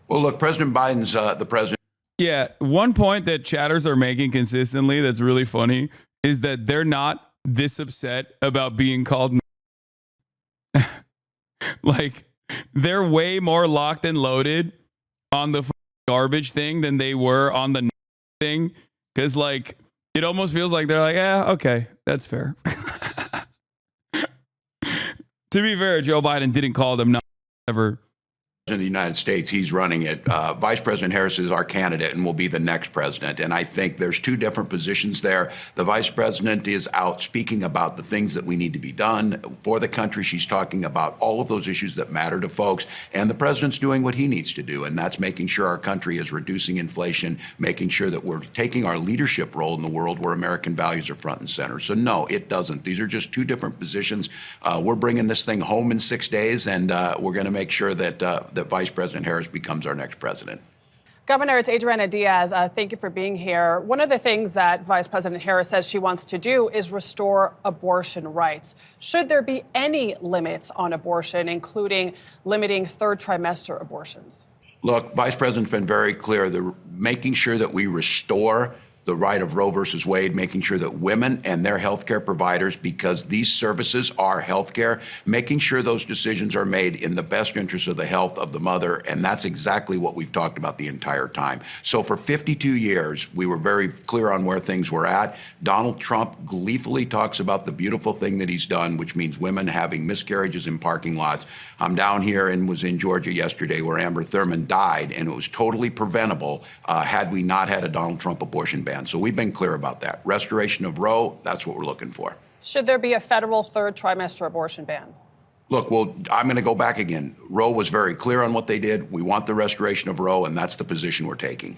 Well, look, President Biden's the president. Yeah, one point that chatters are making consistently that's really funny is that they're not this upset about being called like, they're way more locked and loaded on the garbage thing than they were on the thing. Because, like, it almost feels like they're like, yeah, okay, that's fair. To be fair, Joe Biden didn't call them ever. In the United States, he's running it. Vice President Harris is our candidate and will be the next president. And I think there's two different positions there. The vice president is out speaking about the things that we need to be done for the country. She's talking about all of those issues that matter to folks. And the president's doing what he needs to do. And that's making sure our country is reducing inflation, making sure that we're taking our leadership role in the world where American values are front and center. So no, it doesn't. These are just two different positions. We're bringing this thing home in 6 days, and we're going to make sure that that Vice President Harris becomes our next president. Governor, it's Adriana Diaz. Thank you for being here. One of the things that Vice President Harris says she wants to do is restore abortion rights. Should there be any limits on abortion, including limiting third trimester abortions? Look, Vice President's been very clear. Making sure that we restore the right of Roe versus Wade, making sure that women and their healthcare providers, because these services are healthcare, making sure those decisions are made in the best interest of the health of the mother. And that's exactly what we've talked about the entire time. So for 52 years, we were very clear on where things were at. Donald Trump gleefully talks about the beautiful thing that he's done, which means women having miscarriages in parking lots. I'm down here and was in Georgia yesterday where Amber Thurman died, and it was totally preventable had we not had a Donald Trump abortion ban. So we've been clear about that. Restoration of Roe, that's what we're looking for. Should there be a federal third trimester abortion ban? Look, well, I'm going to go back again. Roe was very clear on what they did. We want the restoration of Roe, and that's the position we're taking.